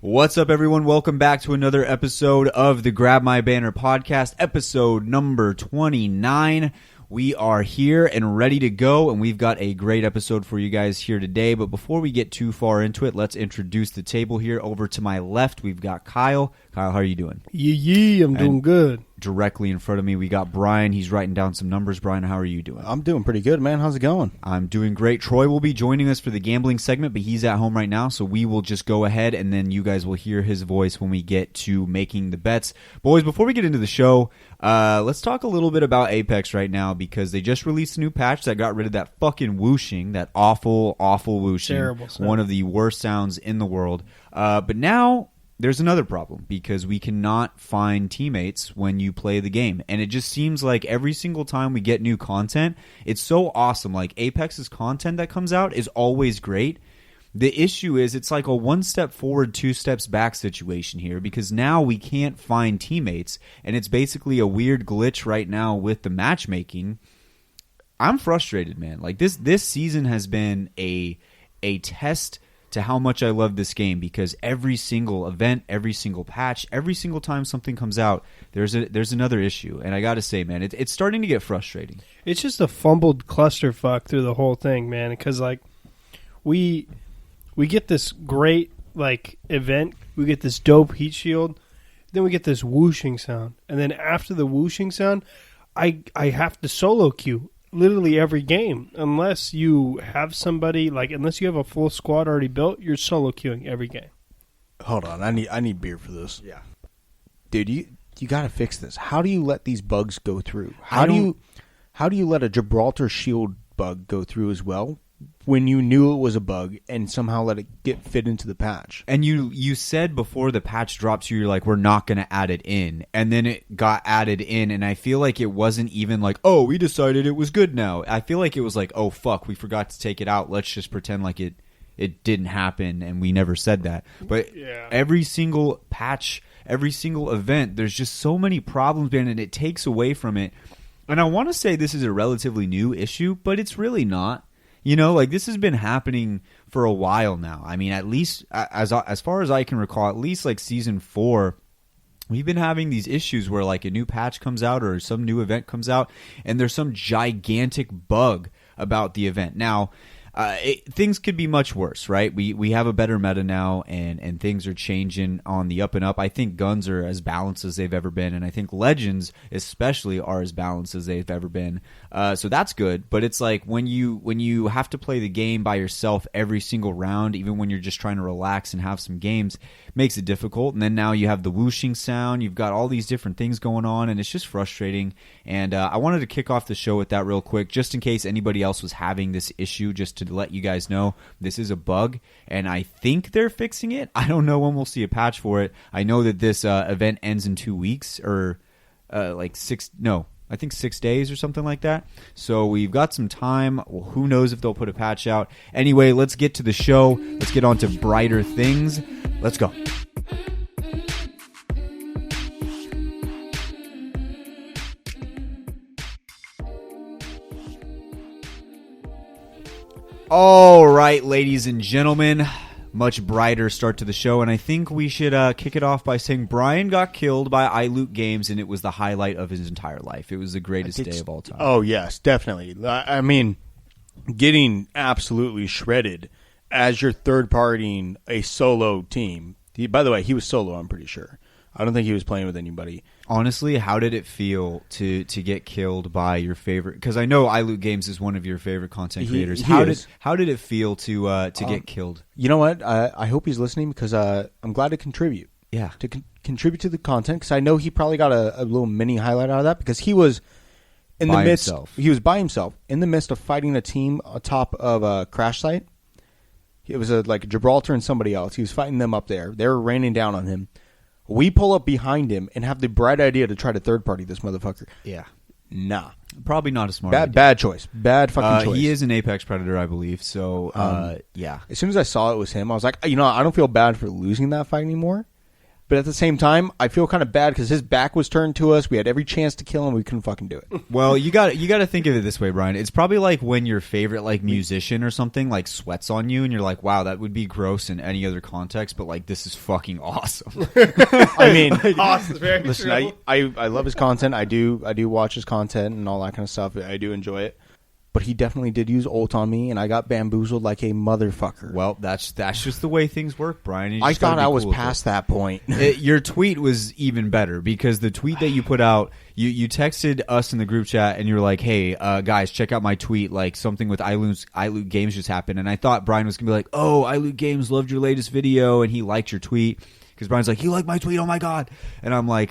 What's up, everyone? Welcome back to another episode of the Grab My Banner podcast, episode number 29. We are here and ready to go, and we've got a great episode for you guys here today. But before we get too far into it, let's introduce the table here. Over to my left, we've got Kyle. Kyle, how are you doing? I'm doing good. Directly in front of me, we got Brian. He's writing down some numbers. Brian, how are you doing? I'm doing pretty good, man. How's it going? I'm doing great. Troy will be joining us for the gambling segment, but he's at home right now, so we will just go ahead, and then you guys will hear his voice when we get to making the bets. Boys, before we get into the show, let's talk a little bit about Apex right now, because they just released a new patch that got rid of that fucking whooshing, that awful, awful whooshing. Terrible sound. One of the worst sounds in the world. But now there's another problem, because we cannot find teammates when you play the game. And it just seems like every single time we get new content, it's so awesome. Like, Apex's content that comes out is always great. The issue is it's like a one step forward, two steps back situation here, because now we can't find teammates, and it's basically a weird glitch right now with the matchmaking. I'm frustrated, man. Like, this season has been a test to how much I love this game, because every single event, every single patch, every single time something comes out, there's another issue. And I got to say, man, it's starting to get frustrating. It's just a fumbled clusterfuck through the whole thing, man, because, like, we get this great, like, event, we get this dope heat shield, then we get this whooshing sound, and then after the whooshing sound, I have to solo queue literally every game. Unless you have somebody, like, unless you have a full squad already built, you're solo queuing every game. Hold on, I need beer for this. Yeah, dude, you got to fix this. How do you let these bugs go through? How do you let a Gibraltar shield bug go through as well, when you knew it was a bug and somehow let it get fit into the patch? And you said before the patch drops, you're like, we're not going to add it in. And then it got added in, and I feel like it wasn't even like, oh, we decided it was good now. I feel like it was like, oh, fuck, we forgot to take it out. Let's just pretend like it didn't happen, and we never said that. But yeah, every single patch, every single event, there's just so many problems, man, and it takes away from it. And I want to say this is a relatively new issue, but it's really not. You know, like, this has been happening for a while now. I mean, at least as far as I can recall, at least like season 4, we've been having these issues where, like, a new patch comes out or some new event comes out, and there's some gigantic bug about the event. Now, things could be much worse, right? We have a better meta now, and things are changing on the up and up. I think guns are as balanced as they've ever been, and I think legends especially are as balanced as they've ever been. So that's good. But it's like when you have to play the game by yourself every single round, even when you're just trying to relax and have some games, makes it difficult. And then now you have the whooshing sound. You've got all these different things going on, and it's just frustrating. And I wanted to kick off the show with that real quick, just in case anybody else was having this issue, just to let you guys know this is a bug, and I think they're fixing it. I don't know when we'll see a patch for it. I know that this event ends in 2 weeks, or I think 6 days or something like that. So we've got some time. Well, who knows if they'll put a patch out. Anyway, let's get to the show. Let's get on to brighter things. Let's go. All right, ladies and gentlemen, much brighter start to the show, and I think we should kick it off by saying Brian got killed by iLoot Games, and it was the highlight of his entire life. It was the greatest day of all time. Oh, yes, definitely. I mean, getting absolutely shredded as you're third-partying a solo team. By the way, he was solo, I'm pretty sure. I don't think he was playing with anybody. Honestly, how did it feel to get killed by your favorite? Because I know iLoot Games is one of your favorite content creators. How did it feel to get killed? You know what? I hope he's listening, because I'm glad to contribute. Yeah, to contribute to the content, because I know he probably got a little mini highlight out of that, because he was in the midst. He was by himself in the midst of fighting a team atop of a crash site. It was like Gibraltar and somebody else. He was fighting them up there. They were raining down on him. We pull up behind him and have the bright idea to try to third-party this motherfucker. Yeah. Nah. Probably not a smart idea. Bad choice. Bad fucking choice. He is an Apex Predator, I believe, so, yeah. As soon as I saw it was him, I was like, I don't feel bad for losing that fight anymore. But at the same time, I feel kind of bad because his back was turned to us. We had every chance to kill him. We couldn't fucking do it. Well, you got to think of it this way, Brian. It's probably like when your favorite like musician or something like sweats on you, and you're like, "Wow, that would be gross in any other context," but like this is fucking awesome. I mean, Awesome, very listen, true. I love his content. I do watch his content and all that kind of stuff. I do enjoy it. But he definitely did use ult on me, and I got bamboozled like a motherfucker. Well, that's just the way things work, Brian. You I just gotta thought be I was cool with past that point. Your tweet was even better because the tweet that you put out, you texted us in the group chat and you were like, "Hey, guys, check out my tweet. Like something with iLoot Games just happened." And I thought Brian was gonna be like, "Oh, iLoot Games loved your latest video and he liked your tweet." Because Brian's like, "You like my tweet? Oh my god!" And I'm like,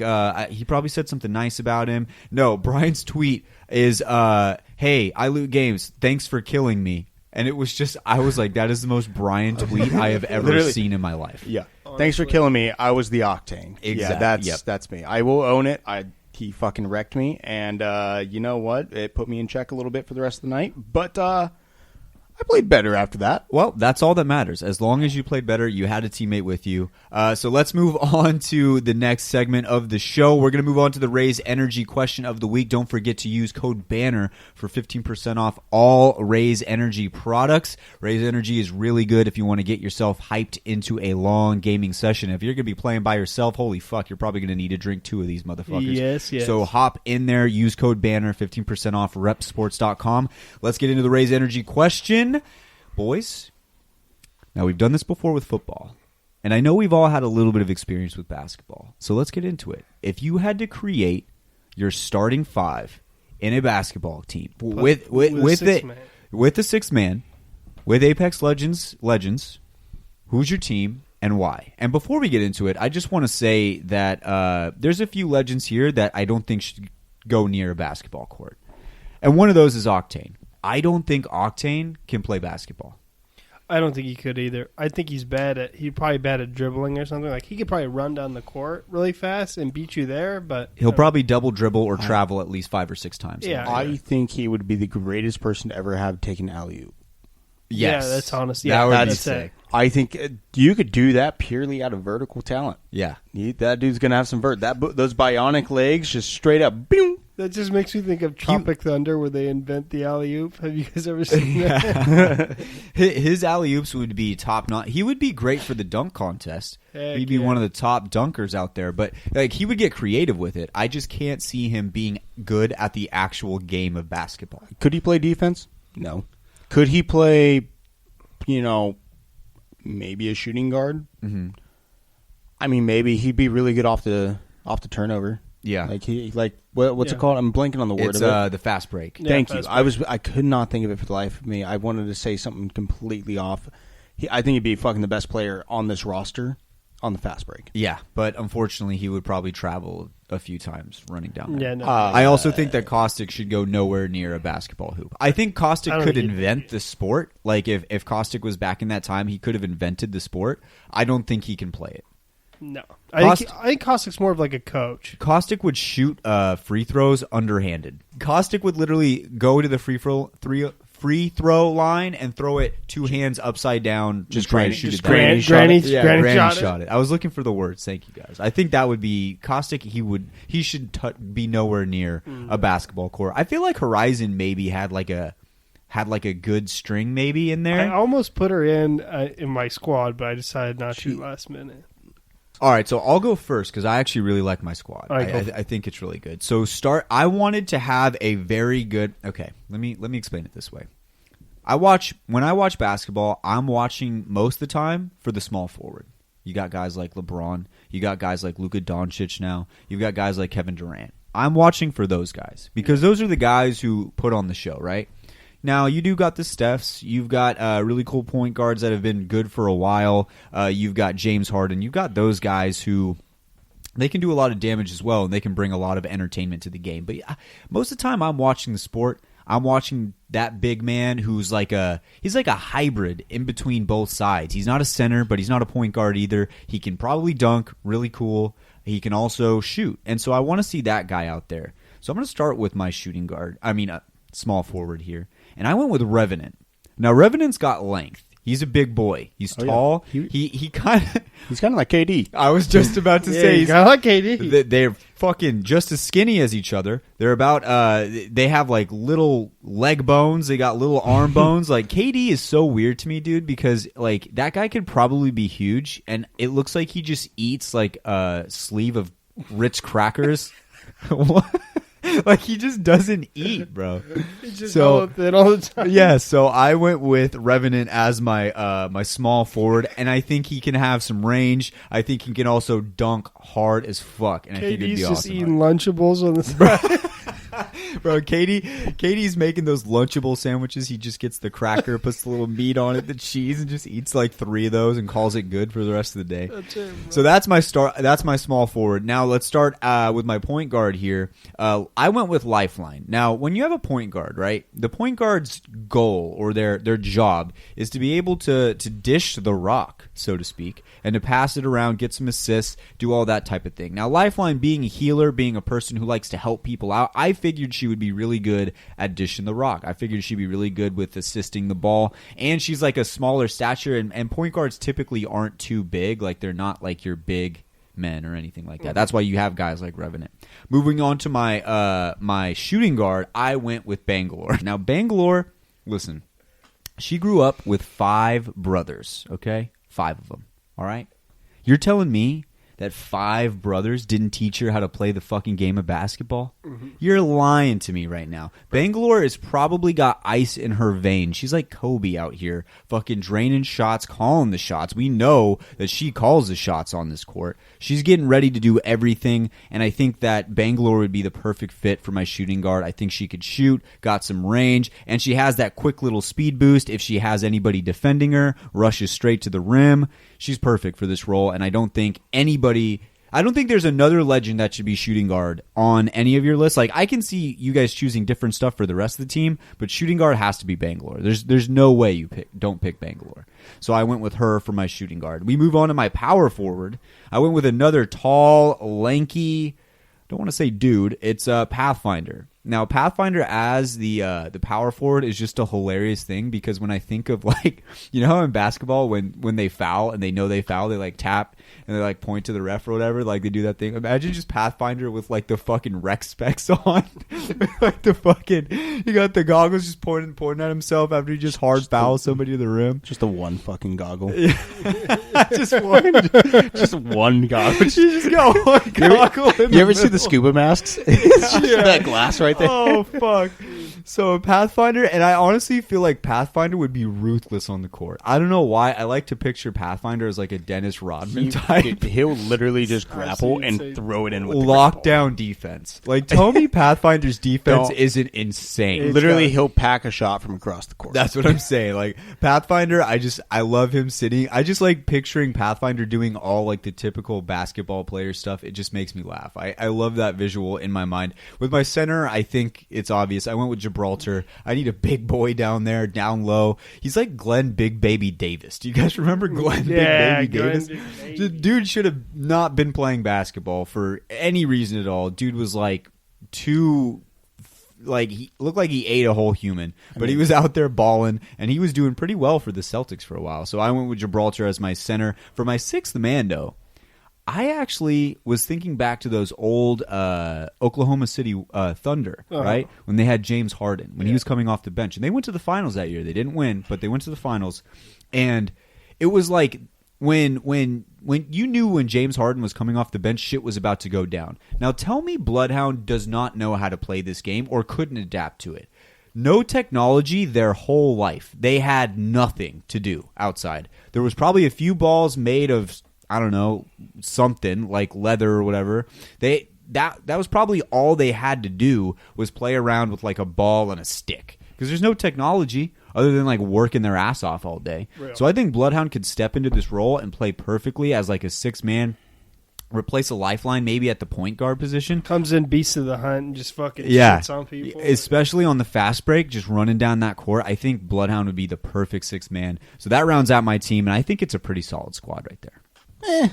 he probably said something nice about him. No, Brian's tweet is, "Hey, I loot games. Thanks for killing me." And it was just, I was like, that is the most Brian tweet I have ever seen in my life. Yeah. Thanks for killing me. I was the Octane. Exactly. Yeah, that's me. I will own it. He fucking wrecked me, and you know what? It put me in check a little bit for the rest of the night. But I played better after that. Well, that's all that matters. As long as you played better, you had a teammate with you. So let's move on to the next segment of the show. We're going to move on to the Raise Energy question of the week. Don't forget to use code BANNER for 15% off all Raise Energy products. Raise Energy is really good if you want to get yourself hyped into a long gaming session. If you're going to be playing by yourself, holy fuck, you're probably going to need to drink 2 of these motherfuckers. Yes. So hop in there, use code BANNER, 15% off repsports.com. Let's get into the Raise Energy question. Boys, now we've done this before with football, and I know we've all had a little bit of experience with basketball, so let's get into it. If you had to create your starting 5 in a basketball team with the sixth man, with Apex Legends, who's your team and why? And before we get into it, I just want to say that there's a few legends here that I don't think should go near a basketball court, and one of those is Octane. I don't think Octane can play basketball. I don't think he could either. I think he's probably bad at dribbling or something. Like he could probably run down the court really fast and beat you there, but he'll probably double dribble or travel at least 5 or 6 times. Yeah, I think he would be the greatest person to ever have taken alley-oop. Yes. Yeah, that's honest. That would be that's sick. I think you could do that purely out of vertical talent. Yeah. That dude's going to have some those bionic legs just straight up. Boom. That just makes me think of Tropic Thunder where they invent the alley-oop. Have you guys ever seen that? His alley-oops would be top-notch. He would be great for the dunk contest. He'd be one of the top dunkers out there. But like he would get creative with it. I just can't see him being good at the actual game of basketball. Could he play defense? No. Could he play, maybe a shooting guard? Mm-hmm. I mean, maybe he'd be really good off the turnover. Yeah. What's it called? I'm blanking on the word it's, of it. the fast break. Yeah, Thank you. fast break. I could not think of it for the life of me. I wanted to say something completely off. I think he'd be fucking the best player on this roster on the fast break. Yeah, but unfortunately he would probably travel a few times running down there. Yeah, no. I also think that Caustic should go nowhere near a basketball hoop. I think Caustic could invent the sport. Like if Caustic was back in that time, he could have invented the sport. I don't think he can play it. No. I think Caustic's more of like a coach. Caustic would shoot free throws underhanded. Caustic would literally go to the free throw line and throw it 2 hands upside down, just trying to shoot it. Granny shot it. I was looking for the words. Thank you guys. I think that would be Caustic. He should be nowhere near a basketball court. I feel like Horizon maybe had like a good string maybe in there. I almost put her in my squad, but I decided not to last minute. All right, so I'll go first because I actually really like my squad. Right, I think it's really good. So I wanted to have a very good. Okay, let me explain it this way. When I watch basketball, I'm watching most of the time for the small forward. You got guys like LeBron. You got guys like Luka Doncic now. You've got guys like Kevin Durant. I'm watching for those guys because those are the guys who put on the show, right? Now, you do got the Stephs. You've got really cool point guards that have been good for a while. You've got James Harden. You've got those guys who they can do a lot of damage as well, and they can bring a lot of entertainment to the game. But most of the time I'm watching the sport, I'm watching that big man who's he's like a hybrid in between both sides. He's not a center, but he's not a point guard either. He can probably dunk, really cool. He can also shoot. And so I want to see that guy out there. So I'm going to start with my small forward here. And I went with Revenant. Now, Revenant's got length. He's a big boy. He's tall. Yeah. He kind of. He's kind of like KD. I was just about to say he's kind of like KD. They're fucking just as skinny as each other. They're about. They have like little leg bones. They got little arm bones. Like KD is so weird to me, dude, because like that guy could probably be huge, and it looks like he just eats like a sleeve of Ritz crackers. What? Like he just doesn't eat, bro. He's just all the time. Yeah, so I went with Revenant as my my small forward, and I think he can have some range. I think he can also dunk hard as fuck, and I think it'd be KD's awesome. just eating Lunchables on the side. Bro, Katie's making those Lunchable sandwiches. He just gets the cracker, puts the little meat on it, the cheese, and just eats like 3 of those and calls it good for the rest of the day. That's it, bro. So that's my start. That's my small forward. Now let's start with my point guard here. I went with Lifeline. Now, when you have a point guard, right? The point guard's goal or their job is to be able to dish the rock, so to speak, and to pass it around, get some assists, do all that type of thing. Now, Lifeline being a healer, being a person who likes to help people out, I figured she would be really good at dishing the rock. I figured she'd be really good with assisting the ball, and she's like a smaller stature, and point guards typically aren't too big. Like they're not like your big men or anything like that. That's why you have guys like Revenant. Moving on to my my shooting guard, I went with Bangalore. Now Bangalore, listen, she grew up with 5 brothers, okay? 5 of them, all right? You're telling me that 5 brothers didn't teach her how to play the fucking game of basketball? Mm-hmm. You're lying to me right now. Bangalore has probably got ice in her veins. She's like Kobe out here, fucking draining shots, calling the shots. We know that she calls the shots on this court. She's getting ready to do everything, and I think that Bangalore would be the perfect fit for my shooting guard. I think she could shoot, got some range, and she has that quick little speed boost. If she has anybody defending her, rushes straight to the rim. She's perfect for this role, and I don't think there's another legend that should be shooting guard on any of your lists. Like, I can see you guys choosing different stuff for the rest of the team, but shooting guard has to be Bangalore. There's no way you don't pick Bangalore. So I went with her for my shooting guard. We move on to my power forward. I went with another tall, lanky, don't want to say dude. It's Pathfinder. Now, Pathfinder as the power forward is just a hilarious thing because when I think of, like, you know how in basketball when they foul and they know they foul, they like tap and they like point to the ref or whatever, like they do that thing. Imagine just Pathfinder with like the fucking rec specs on, like the fucking he got the goggles just pointing at himself after he just hard fouls somebody to the rim. Just the one fucking goggle. just one, just one goggle. You just got one goggle. You ever see the scuba masks? It's just that glass right there. Oh fuck! So Pathfinder, and I honestly feel like Pathfinder would be ruthless on the court. I don't know why. I like to picture Pathfinder as like a Dennis Rodman type. He'll literally just grapple and throw it in with the lockdown defense. Like, tell me Pathfinder's defense isn't insane. Literally, he'll pack a shot from across the court. That's what I'm saying. Like Pathfinder, I love him sitting. I just like picturing Pathfinder doing all like the typical basketball player stuff. It just makes me laugh. I love that visual in my mind. With my center, I think it's obvious. I went with Gibraltar. I need a big boy down there, down low. He's like Glenn Big Baby Davis. Do you guys remember Glenn Big Baby Davis? The dude should have not been playing basketball for any reason at all. Dude was like he looked like he ate a whole human, but he was out there balling, and he was doing pretty well for the Celtics for a while. So I went with Gibraltar as my center. For my 6th man, though, I actually was thinking back to those old Oklahoma City Thunder, right? When they had James Harden, when he was coming off the bench. And they went to the finals that year. They didn't win, but they went to the finals. And it was like when you knew when James Harden was coming off the bench, shit was about to go down. Now tell me Bloodhound does not know how to play this game or couldn't adapt to it. No technology their whole life. They had nothing to do outside. There was probably a few balls made of, I don't know, something like leather or whatever. That was probably all they had to do was play around with like a ball and a stick because there's no technology other than like working their ass off all day. Real. So I think Bloodhound could step into this role and play perfectly as like a 6-man, replace a Lifeline maybe at the point guard position. Comes in, beast of the hunt, and just fucking shits on people. Especially on the fast break, just running down that court. I think Bloodhound would be the perfect 6-man. So that rounds out my team, and I think it's a pretty solid squad right there.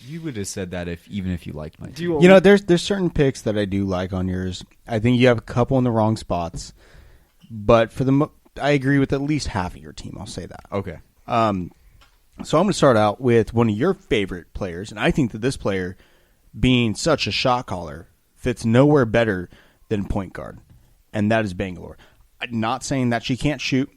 You would have said that even if you liked my team. You know, there's certain picks that I do like on yours. I think you have a couple in the wrong spots, but for the I agree with at least half of your team. I'll say that. Okay. So I'm going to start out with one of your favorite players, and I think that this player, being such a shot caller, fits nowhere better than point guard, and that is Bangalore. I'm not saying that she can't shoot.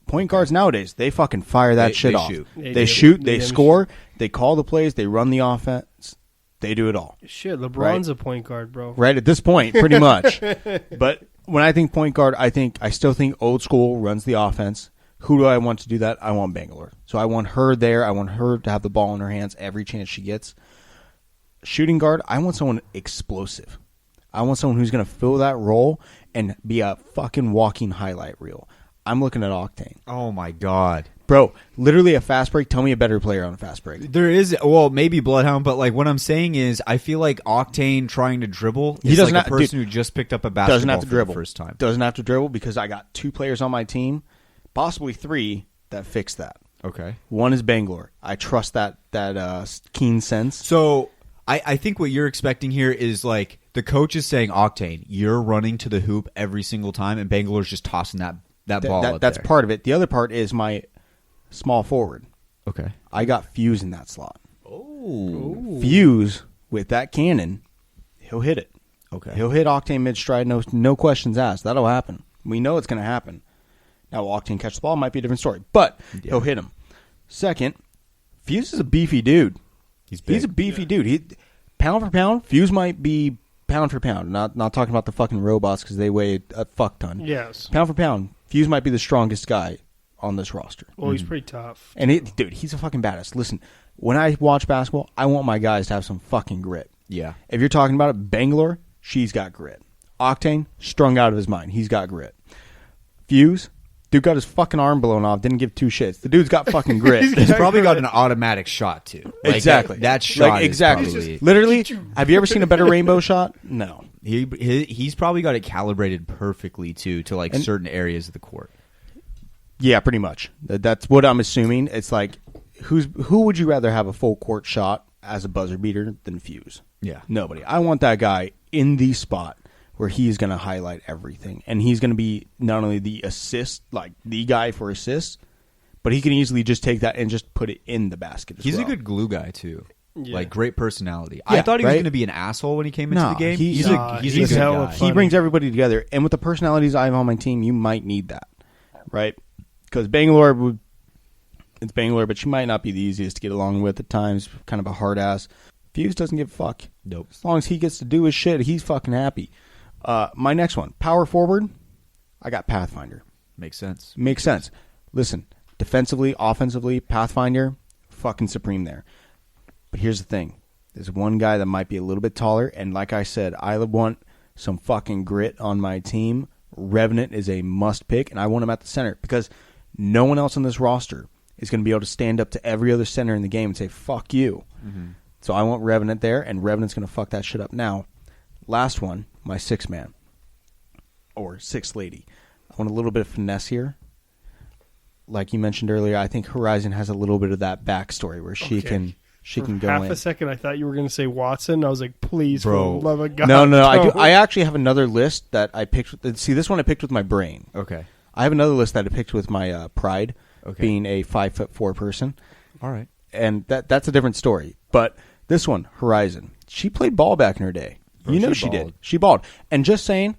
Point guards nowadays, they fucking fire that shit off. Shoot. They shoot, they score, they call the plays, they run the offense, they do it all. Shit, LeBron's a point guard, bro. Right at this point, pretty much. But when I think point guard, I still think old school runs the offense. Who do I want to do that? I want Bangalore. So I want her there. I want her to have the ball in her hands every chance she gets. Shooting guard, I want someone explosive. I want someone who's going to fill that role and be a fucking walking highlight reel. I'm looking at Octane. Oh, my God. Bro, literally a fast break. Tell me a better player on a fast break. There is, well, maybe Bloodhound, but like what I'm saying is I feel like Octane trying to dribble is like a person who just picked up a basketball doesn't have to dribble for the first time. Doesn't have to dribble because I got 2 players on my team, possibly 3, that fix that. Okay. One is Bangalore. I trust that keen sense. So I think what you're expecting here is like the coach is saying, Octane, you're running to the hoop every single time, and Bangalore's just tossing that ball up That's there. part of it. The other part is my small forward. Okay. I got Fuse in that slot. Oh. Fuse, with that cannon, he'll hit it. Okay. He'll hit Octane mid-stride, no questions asked. That'll happen. We know it's going to happen. Now, will Octane catch the ball? Might be a different story, but he'll hit him. Second, Fuse is a beefy dude. He's a beefy dude. Pound for pound, Fuse might be pound for pound. Not talking about the fucking robots because they weigh a fuck ton. Yes. Pound for pound, Fuse might be the strongest guy on this roster. Well, he's pretty tough. And dude, he's a fucking badass. Listen, when I watch basketball, I want my guys to have some fucking grit. Yeah. If you're talking about it, Bangalore, she's got grit. Octane, strung out of his mind. He's got grit. Fuse, dude got his fucking arm blown off. Didn't give 2 shits. The dude's got fucking grit. He's probably got an automatic shot, too. Like exactly. That shot like, exactly. is probably... Literally, have you ever seen a better rainbow shot? No. He's probably got it calibrated perfectly, too, to like certain areas of the court. Yeah, pretty much. That's what I'm assuming. It's like, who would you rather have a full court shot as a buzzer beater than Fuse? Yeah. Nobody. I want that guy in the spot where he's going to highlight everything. And he's going to be not only the assist, like the guy for assists, but he can easily just take that and just put it in the basket as He's well. a good glue guy, too. Yeah. Like, great personality. Yeah, I thought he was right? going to be an asshole when he came into No, the game. he's a he's good hella guy. fun. He brings everybody together. And with the personalities I have on my team, you might need that. Right? Because Bangalore, it's Bangalore, but she might not be the easiest to get along with at times. Kind of a hard ass. Fuse doesn't give a fuck. Nope. As long as he gets to do his shit, he's fucking happy. My next one, power forward, I got Pathfinder. Makes sense. Makes sense. Listen, defensively, offensively, Pathfinder, fucking supreme there. But here's the thing. There's one guy that might be a little bit taller, and like I said, I want some fucking grit on my team. Revenant is a must pick, and I want him at the center because no one else on this roster is going to be able to stand up to every other center in the game and say, fuck you. Mm-hmm. So I want Revenant there, and Revenant's going to fuck that shit up. Now, last one, my 6-man. Or 6 lady. I want a little bit of finesse here. Like you mentioned earlier, I think Horizon has a little bit of that backstory where she can go half in. a second, I thought you were going to say Watson. I was like, please, Bro. for the love of God. No, I do. I actually have another list that I picked. See, this one I picked with my brain. Okay. I have another list that I picked with my pride, Okay. being a 5'4" person, All right. and that's a different story. But this one, Horizon, she played ball back in her day. Bro, You know she she did. balled. She balled. And just saying,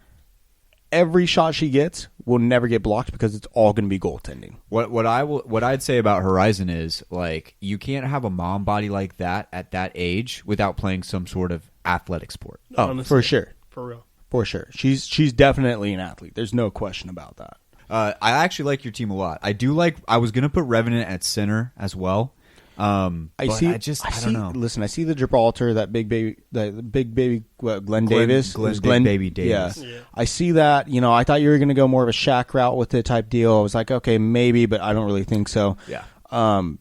every shot she gets will never get blocked because it's all going to be goaltending. What I'd say about Horizon is like you can't have a mom body like that at that age without playing some sort of athletic sport. Oh, Honestly, for sure. For real. For sure. She's definitely an athlete. There's no question about that. I actually like your team a lot. I was gonna put Revenant at center as well. I don't know. Listen, I see the Gibraltar, that big baby, Glenn Davis. Glenn It was Baby Davis. Yeah. I see that. You know, I thought you were going to go more of a Shaq route with it type deal. I was like, okay, maybe, but I don't really think so. Yeah.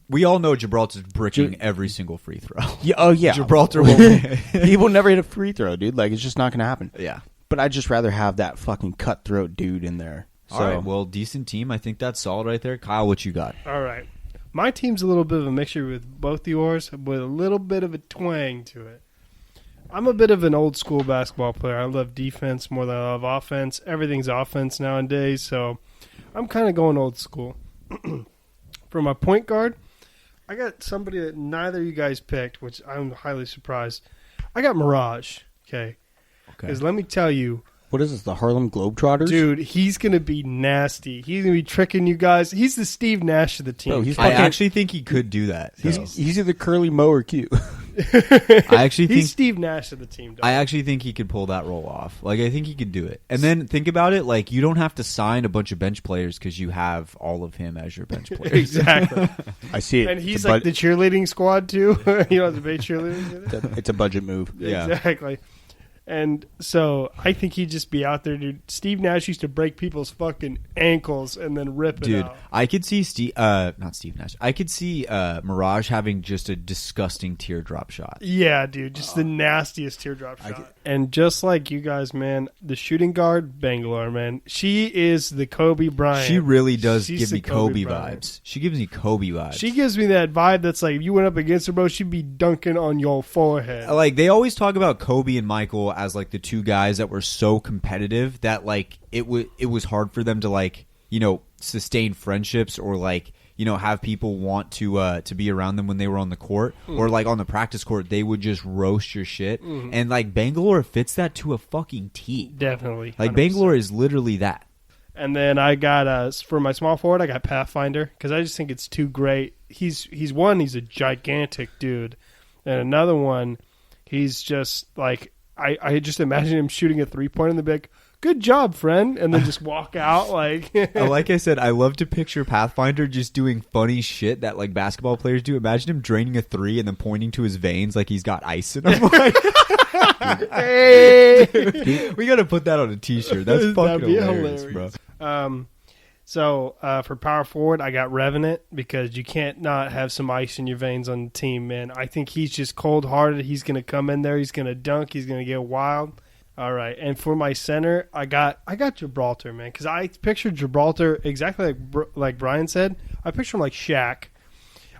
We all know Gibraltar's bricking every single free throw. Yeah. Oh yeah. Gibraltar will win. He will never hit a free throw, dude. Like it's just not going to happen. Yeah. But I'd just rather have that fucking cutthroat dude in there. So, All right. Well, decent team. I think that's solid right there. Kyle, what you got? All right. My team's a little bit of a mixture with both yours, with a little bit of a twang to it. I'm a bit of an old school basketball player. I love defense more than I love offense. Everything's offense nowadays, so I'm kind of going old school. For my point guard, I got somebody that neither of you guys picked, which I'm highly surprised. I got Mirage. Okay. Because let me tell you. What is this, the Harlem Globetrotters? Dude, he's going to be nasty. He's going to be tricking you guys. He's the Steve Nash of the team. Bro, I actually think he could do that. He's either Curly, Mo, or Q. I actually think he's Steve Nash of the team. I actually think he could pull that role off. Like, I think he could do it. And then think about it. Like, you don't have to sign a bunch of bench players because you have all of him as your bench players. Exactly. I see it. And he's like the cheerleading squad, too. You know, the big cheerleading. It's a budget move. Yeah. Exactly. And so I think he'd just be out there, dude. Steve Nash used to break people's fucking ankles and then rip it out. Dude, I could see not Steve Nash. I could see Mirage having just a disgusting teardrop shot. Yeah, dude, just the nastiest teardrop shot. And just like you guys, man, the shooting guard, Bangalore, man, she is the Kobe Bryant. She really does She's give me the Kobe Bryant. vibes. She gives me Kobe vibes. She gives me that vibe that's like, if you went up against her, bro, she'd be dunking on your forehead. Like, they always talk about Kobe and Michael as like the two guys that were so competitive that like it was hard for them to like, you know, sustain friendships or like, you know, have people want to be around them when they were on the court or like on the practice court. They would just roast your shit. And like Bangalore fits that to a fucking T. Definitely. Like 100%. Bangalore is literally that. And then I got for my small forward, I got Pathfinder because I just think it's too great. He's a gigantic dude, and another one, he's just like I just imagine him shooting a 3-pointer in the big. Good job, friend, and then just walk out like. Like I said, I love to picture Pathfinder just doing funny shit that like basketball players do. Imagine him draining a 3 and then pointing to his veins like he's got ice in them. Like, hey, we gotta put that on a T-shirt. That's fucking hilarious, bro. So for power forward, I got Revenant because you can't not have some ice in your veins on the team, man. I think he's just cold-hearted. He's going to come in there. He's going to dunk. He's going to get wild. All right. And for my center, I got Gibraltar, man, because I pictured Gibraltar exactly like Brian said. I picture him like Shaq.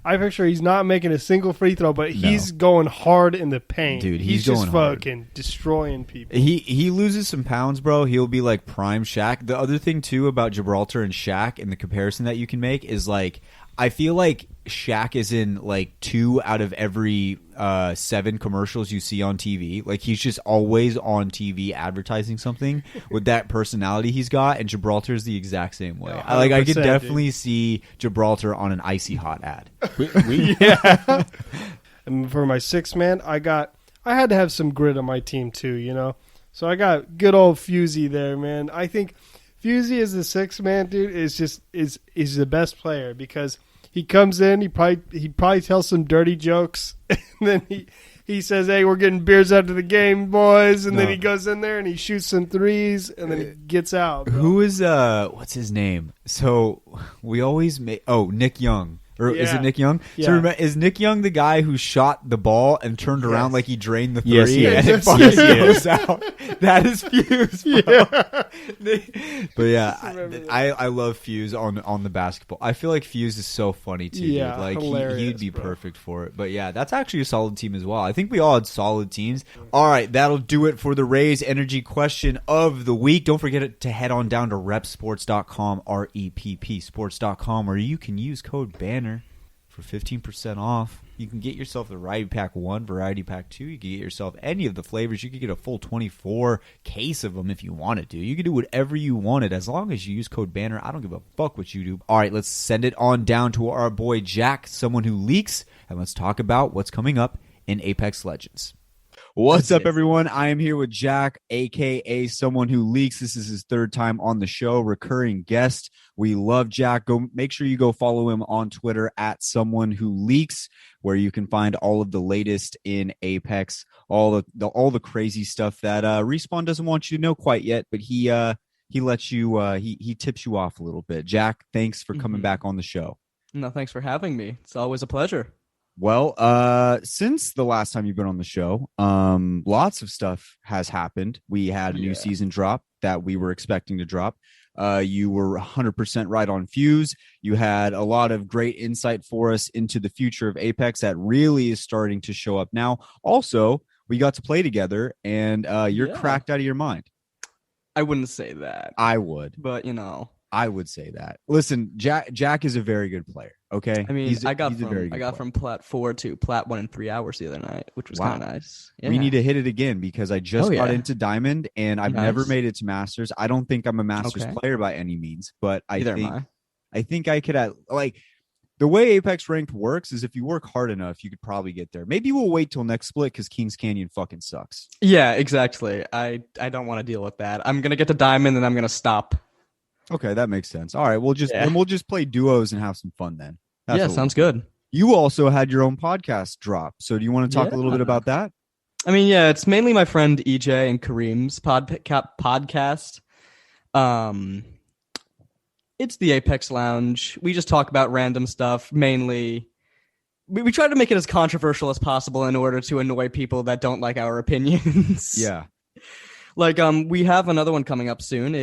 I picture he's not making a single free throw, but he's going hard in the paint. Dude, he's going just hard. fucking destroying people. He loses some pounds, bro. He'll be like prime Shaq. The other thing too about Gibraltar and Shaq and the comparison that you can make is like I feel like Shaq is in like 2 out of every 7 commercials you see on TV. Like he's just always on TV advertising something with that personality he's got, and Gibraltar is the exact same way. I could definitely see Gibraltar on an icy hot ad. Yeah. And for my 6th man, I had to have some grit on my team too, you know. So I got good old Fusey there, man. I think Fusey as the 6th man, dude, is the best player because he comes in, he probably tells some dirty jokes, and then he says, "Hey, we're getting beers after the game, boys," and then he goes in there and he shoots some threes, and then he gets out. Bro. Who is what's his name? So we always make Nick Young. Or is it Nick Young? Yeah. So remember, is Nick Young the guy who shot the ball and turned around like he drained the 3 Yes, he and is. it fucking goes out? That is Fuse, bro. Yeah. But yeah, I love Fuse on the basketball. I feel like Fuse is so funny too. Yeah, dude. Like hilarious, he'd be bro. perfect for it. But yeah, that's actually a solid team as well. I think we all had solid teams. All right, that'll do it for the Raise Energy question of the week. Don't forget to head on down to repsports.com, REPP sports.com, where you can use code BANNER for 15% off. You can get yourself the Variety Pack 1, Variety Pack 2. You can get yourself any of the flavors. You can get a full 24 case of them if you wanted to. You can do whatever you wanted as long as you use code BANNER. I don't give a fuck what you do. All right, let's send it on down to our boy Jack, someone who leaks, and let's talk about what's coming up in Apex Legends. What's up, everyone? I am here with Jack, a.k.a. someone who leaks. This is his 3rd time on the show, recurring guest. We love Jack. Make sure you go follow him on Twitter at someone who leaks, where you can find all of the latest in Apex, all the crazy stuff that Respawn doesn't want you to know quite yet, but he lets you he tips you off a little bit. Jack, thanks for coming back on the show. No, thanks for having me. It's always a pleasure. Well, since the last time you've been on the show, lots of stuff has happened. We had a new season drop that we were expecting to drop. You were 100% right on Fuse. You had a lot of great insight for us into the future of Apex that really is starting to show up now. Also, we got to play together, and you're cracked out of your mind. I wouldn't say that. I would. But, you know, I would say that. Listen, Jack is a very good player. Okay, I mean, he's I got a very good player. from Plat 4 to Plat 1 in 3 hours the other night, which was kind of nice. Yeah. We need to hit it again because I just got into Diamond and I've never made it to Masters. I don't think I'm a Masters player by any means, but I think I could like the way Apex Ranked works is if you work hard enough, you could probably get there. Maybe we'll wait till next split because Kings Canyon fucking sucks. Yeah, exactly. I don't want to deal with that. I'm gonna get to Diamond and I'm gonna stop. Okay, that makes sense. All right, we'll just play duos and have some fun then. Sounds good. You also had your own podcast drop, so do you want to talk a little bit about that? I mean, it's mainly my friend EJ and Kareem's podcast. It's the Apex Lounge. We just talk about random stuff. Mainly, we try to make it as controversial as possible in order to annoy people that don't like our opinions. Yeah. Like, we have another one coming up soon.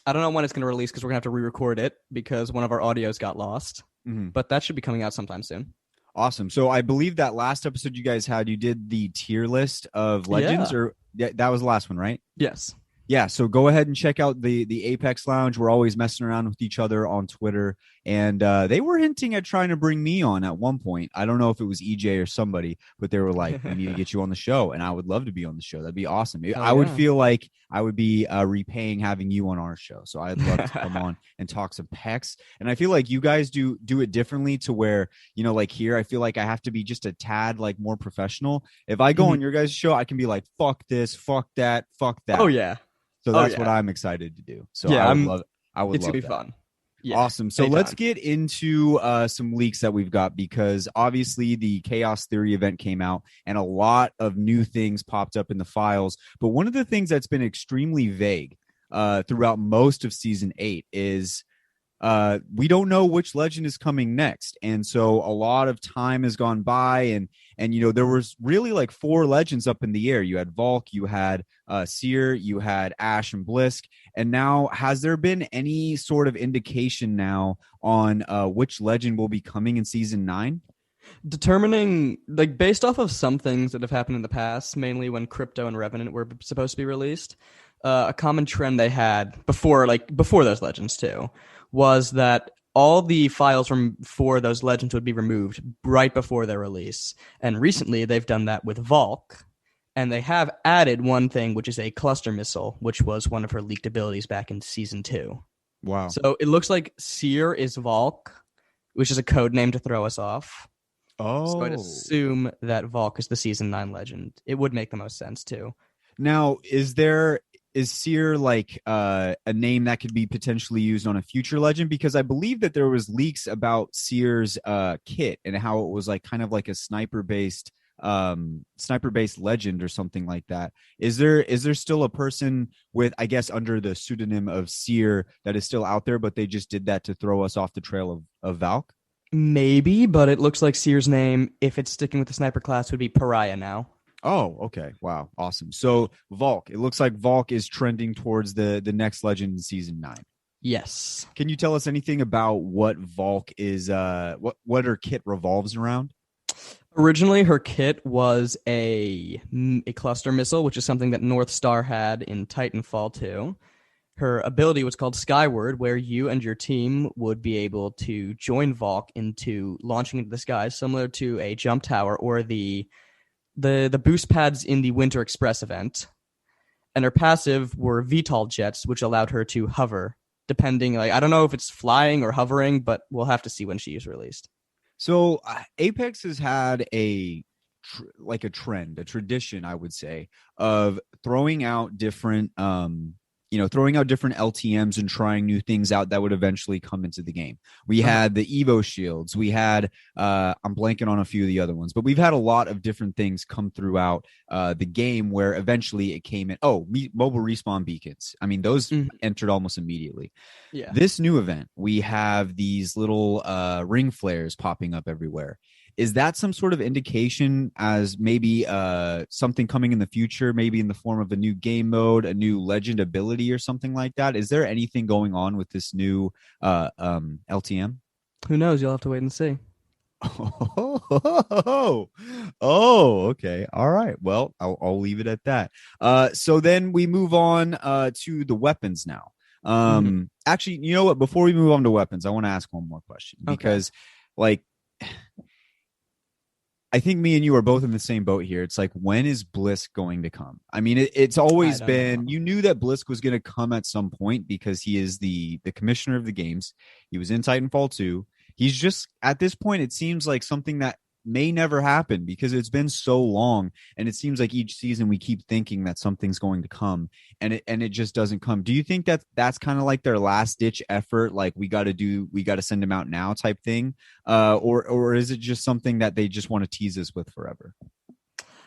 I don't know when it's going to release because we're going to have to re-record it because one of our audios got lost. Mm-hmm. But that should be coming out sometime soon. Awesome. So I believe that last episode you guys had, you did the tier list of legends, or that was the last one, right? Yes. Yeah, so go ahead and check out the Apex Lounge. We're always messing around with each other on Twitter, and they were hinting at trying to bring me on at one point. I don't know if it was EJ or somebody, but they were like, we need to get you on the show, and I would love to be on the show. That'd be awesome. I would feel like I would be repaying having you on our show, so I'd love to come on and talk some PEX. And I feel like you guys do it differently to where, like here, I feel like I have to be just a tad like more professional. If I go on your guys' show, I can be like, fuck this, fuck that, fuck that. Oh, yeah. So that's what I'm excited to do. So yeah, I would love it's gonna be fun. Yeah, awesome. So let's get into some leaks that we've got, because obviously the Chaos Theory event came out and a lot of new things popped up in the files. But one of the things that's been extremely vague throughout most of Season 8 is we don't know which legend is coming next. And so a lot of time has gone by, and there was really like 4 legends up in the air. You had Volk, you had Seer, you had Ash and Blisk. And now, has there been any sort of indication now on which legend will be coming in Season 9? Determining, like, based off of some things that have happened in the past, mainly when Crypto and Revenant were supposed to be released, a common trend they had before those legends too, was that all the files for those legends would be removed right before their release. And recently, they've done that with Volk, and they have added one thing, which is a cluster missile, which was one of her leaked abilities back in Season 2. Wow. So it looks like Seer is Volk, which is a code name to throw us off. Oh. So I'd assume that Volk is the Season 9 legend. It would make the most sense, too. Now, is Seer like a name that could be potentially used on a future legend? Because I believe that there was leaks about Seer's kit and how it was like kind of like a sniper based legend or something like that. Is there still a person with, I guess, under the pseudonym of Seer that is still out there, but they just did that to throw us off the trail of Valk? Maybe, but it looks like Seer's name, if it's sticking with the sniper class, would be Pariah now. Oh, okay. Wow. Awesome. So Volk, it looks like Volk is trending towards the next legend in Season 9. Yes. Can you tell us anything about what Volk is, what her kit revolves around? Originally, her kit was a cluster missile, which is something that North Star had in Titanfall 2. Her ability was called Skyward, where you and your team would be able to join Volk into launching into the sky, similar to a jump tower or the boost pads in the Winter Express event. And her passive were VTOL jets, which allowed her to hover, depending, I don't know if it's flying or hovering, but we'll have to see when she is released. So Apex has had a trend, a tradition, I would say, of throwing out different LTMs and trying new things out that would eventually come into the game. We had the Evo shields. We had, I'm blanking on a few of the other ones, but we've had a lot of different things come throughout the game where eventually it came in. Oh, mobile respawn beacons. I mean, those entered almost immediately. Yeah. This new event, we have these little ring flares popping up everywhere. Is that some sort of indication as maybe something coming in the future, maybe in the form of a new game mode, a new legend ability or something like that? Is there anything going on with this new LTM? Who knows? You'll have to wait and see. Oh, okay. All right. Well, I'll leave it at that. So then we move on to the weapons now. Actually, you know what? Before we move on to weapons, I want to ask one more question because, like, I think me and you are both in the same boat here. It's like, when is Blisk going to come? I mean, it's always been, you knew that Blisk was going to come at some point because he is the commissioner of the games. He was in Titanfall 2. He's just, at this point, it seems like something that may never happen because it's been so long, and it seems like each season we keep thinking that something's going to come, and it just doesn't come. Do you think that that's kind of like their last ditch effort, like we got to send him out now type thing, or is it just something that they just want to tease us with forever?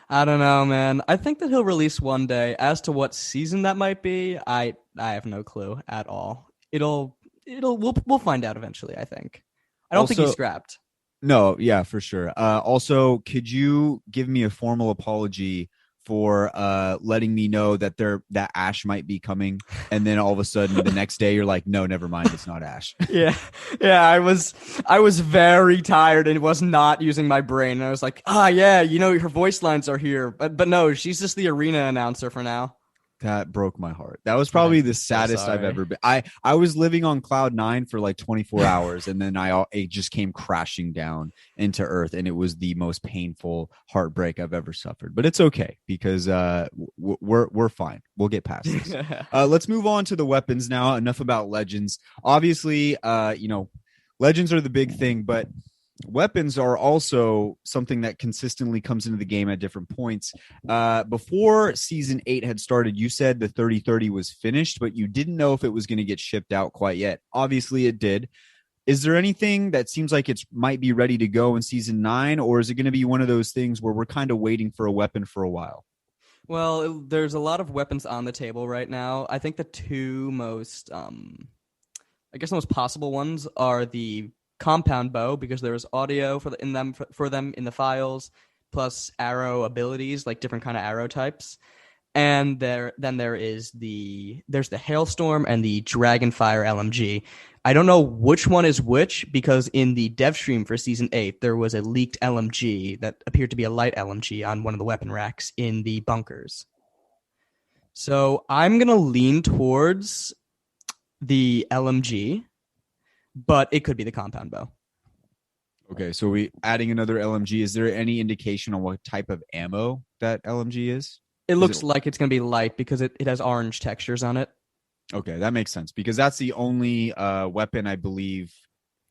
I don't know, man. I think that he'll release one day. As to what season that might be, I have no clue at all. We'll find out eventually, I think. I don't think he's scrapped. No, yeah, for sure. Also, could you give me a formal apology for letting me know that that Ash might be coming, and then all of a sudden the next day you're like, no, never mind, it's not Ash. Yeah. I was very tired and was not using my brain. And I was like, yeah, her voice lines are here, but no, she's just the arena announcer for now. That broke my heart. That was probably the saddest I've ever been. I was living on cloud 9 for like 24 hours, and then it just came crashing down into earth, and it was the most painful heartbreak I've ever suffered. But it's okay because we're fine. We'll get past this. Let's move on to the weapons now. Enough about legends. Obviously, legends are the big thing, but weapons are also something that consistently comes into the game at different points. Before season 8 had started, you said the 30-30 was finished, but you didn't know if it was going to get shipped out quite yet. Obviously it did. Is there anything that seems like it might be ready to go in season 9, or is it going to be one of those things where we're kind of waiting for a weapon for a while? Well, there's a lot of weapons on the table right now. I think the two most, the most possible ones are the compound bow, because there is audio for them in the files, plus arrow abilities, like different kind of arrow types. And there's the Hailstorm and the Dragonfire LMG. I don't know which one is which, because in the dev stream for season 8 there was a leaked LMG that appeared to be a light LMG on one of the weapon racks in the bunkers. So I'm gonna lean towards the LMG, but it could be the compound bow. Okay, so we adding another LMG. Is there any indication on what type of ammo that LMG is? It looks like it's going to be light because it has orange textures on it. Okay, that makes sense, because that's the only weapon, I believe,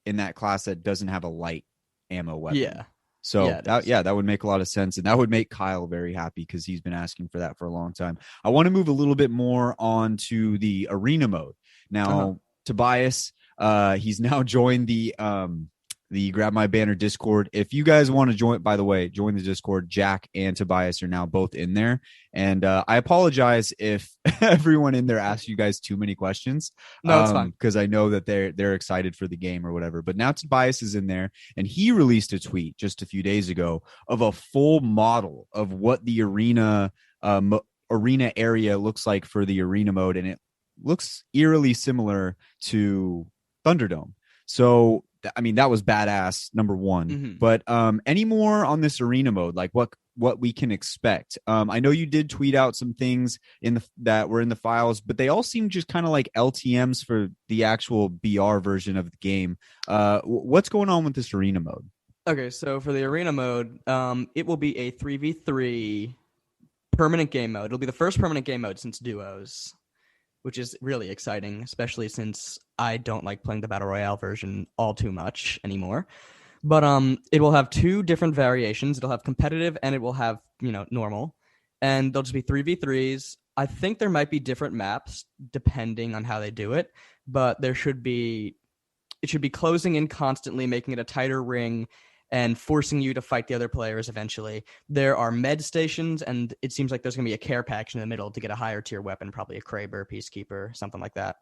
in that class that doesn't have a light ammo weapon. Yeah. So that would make a lot of sense, and that would make Kyle very happy because he's been asking for that for a long time. I want to move a little bit more on to the arena mode. Now, Tobias, he's now joined the Grab My Banner Discord. If you guys want to join, by the way, join the Discord. Jack and Tobias are now both in there. And I apologize if everyone in there asks you guys too many questions. No, it's fine. Because I know that they're excited for the game or whatever. But now Tobias is in there, and he released a tweet just a few days ago of a full model of what the arena area looks like for the arena mode. And it looks eerily similar to Thunderdome. So I mean, that was badass, number one. Mm-hmm. But any more on this arena mode, like what we can expect? I know you did tweet out some things that were in the files, but they all seem just kind of like LTMs for the actual BR version of the game. What's going on with this arena mode? Okay, so for the arena mode, it will be a 3v3 permanent game mode. It'll be the first permanent game mode since Duos, which is really exciting, especially since I don't like playing the Battle Royale version all too much anymore. But it will have two different variations. It'll have competitive and it will have, normal. And they'll just be 3v3s. I think there might be different maps depending on how they do it, but it should be closing in constantly, making it a tighter ring, and forcing you to fight the other players eventually. There are med stations, and it seems like there's going to be a care package in the middle to get a higher tier weapon, probably a Kraber, Peacekeeper, something like that.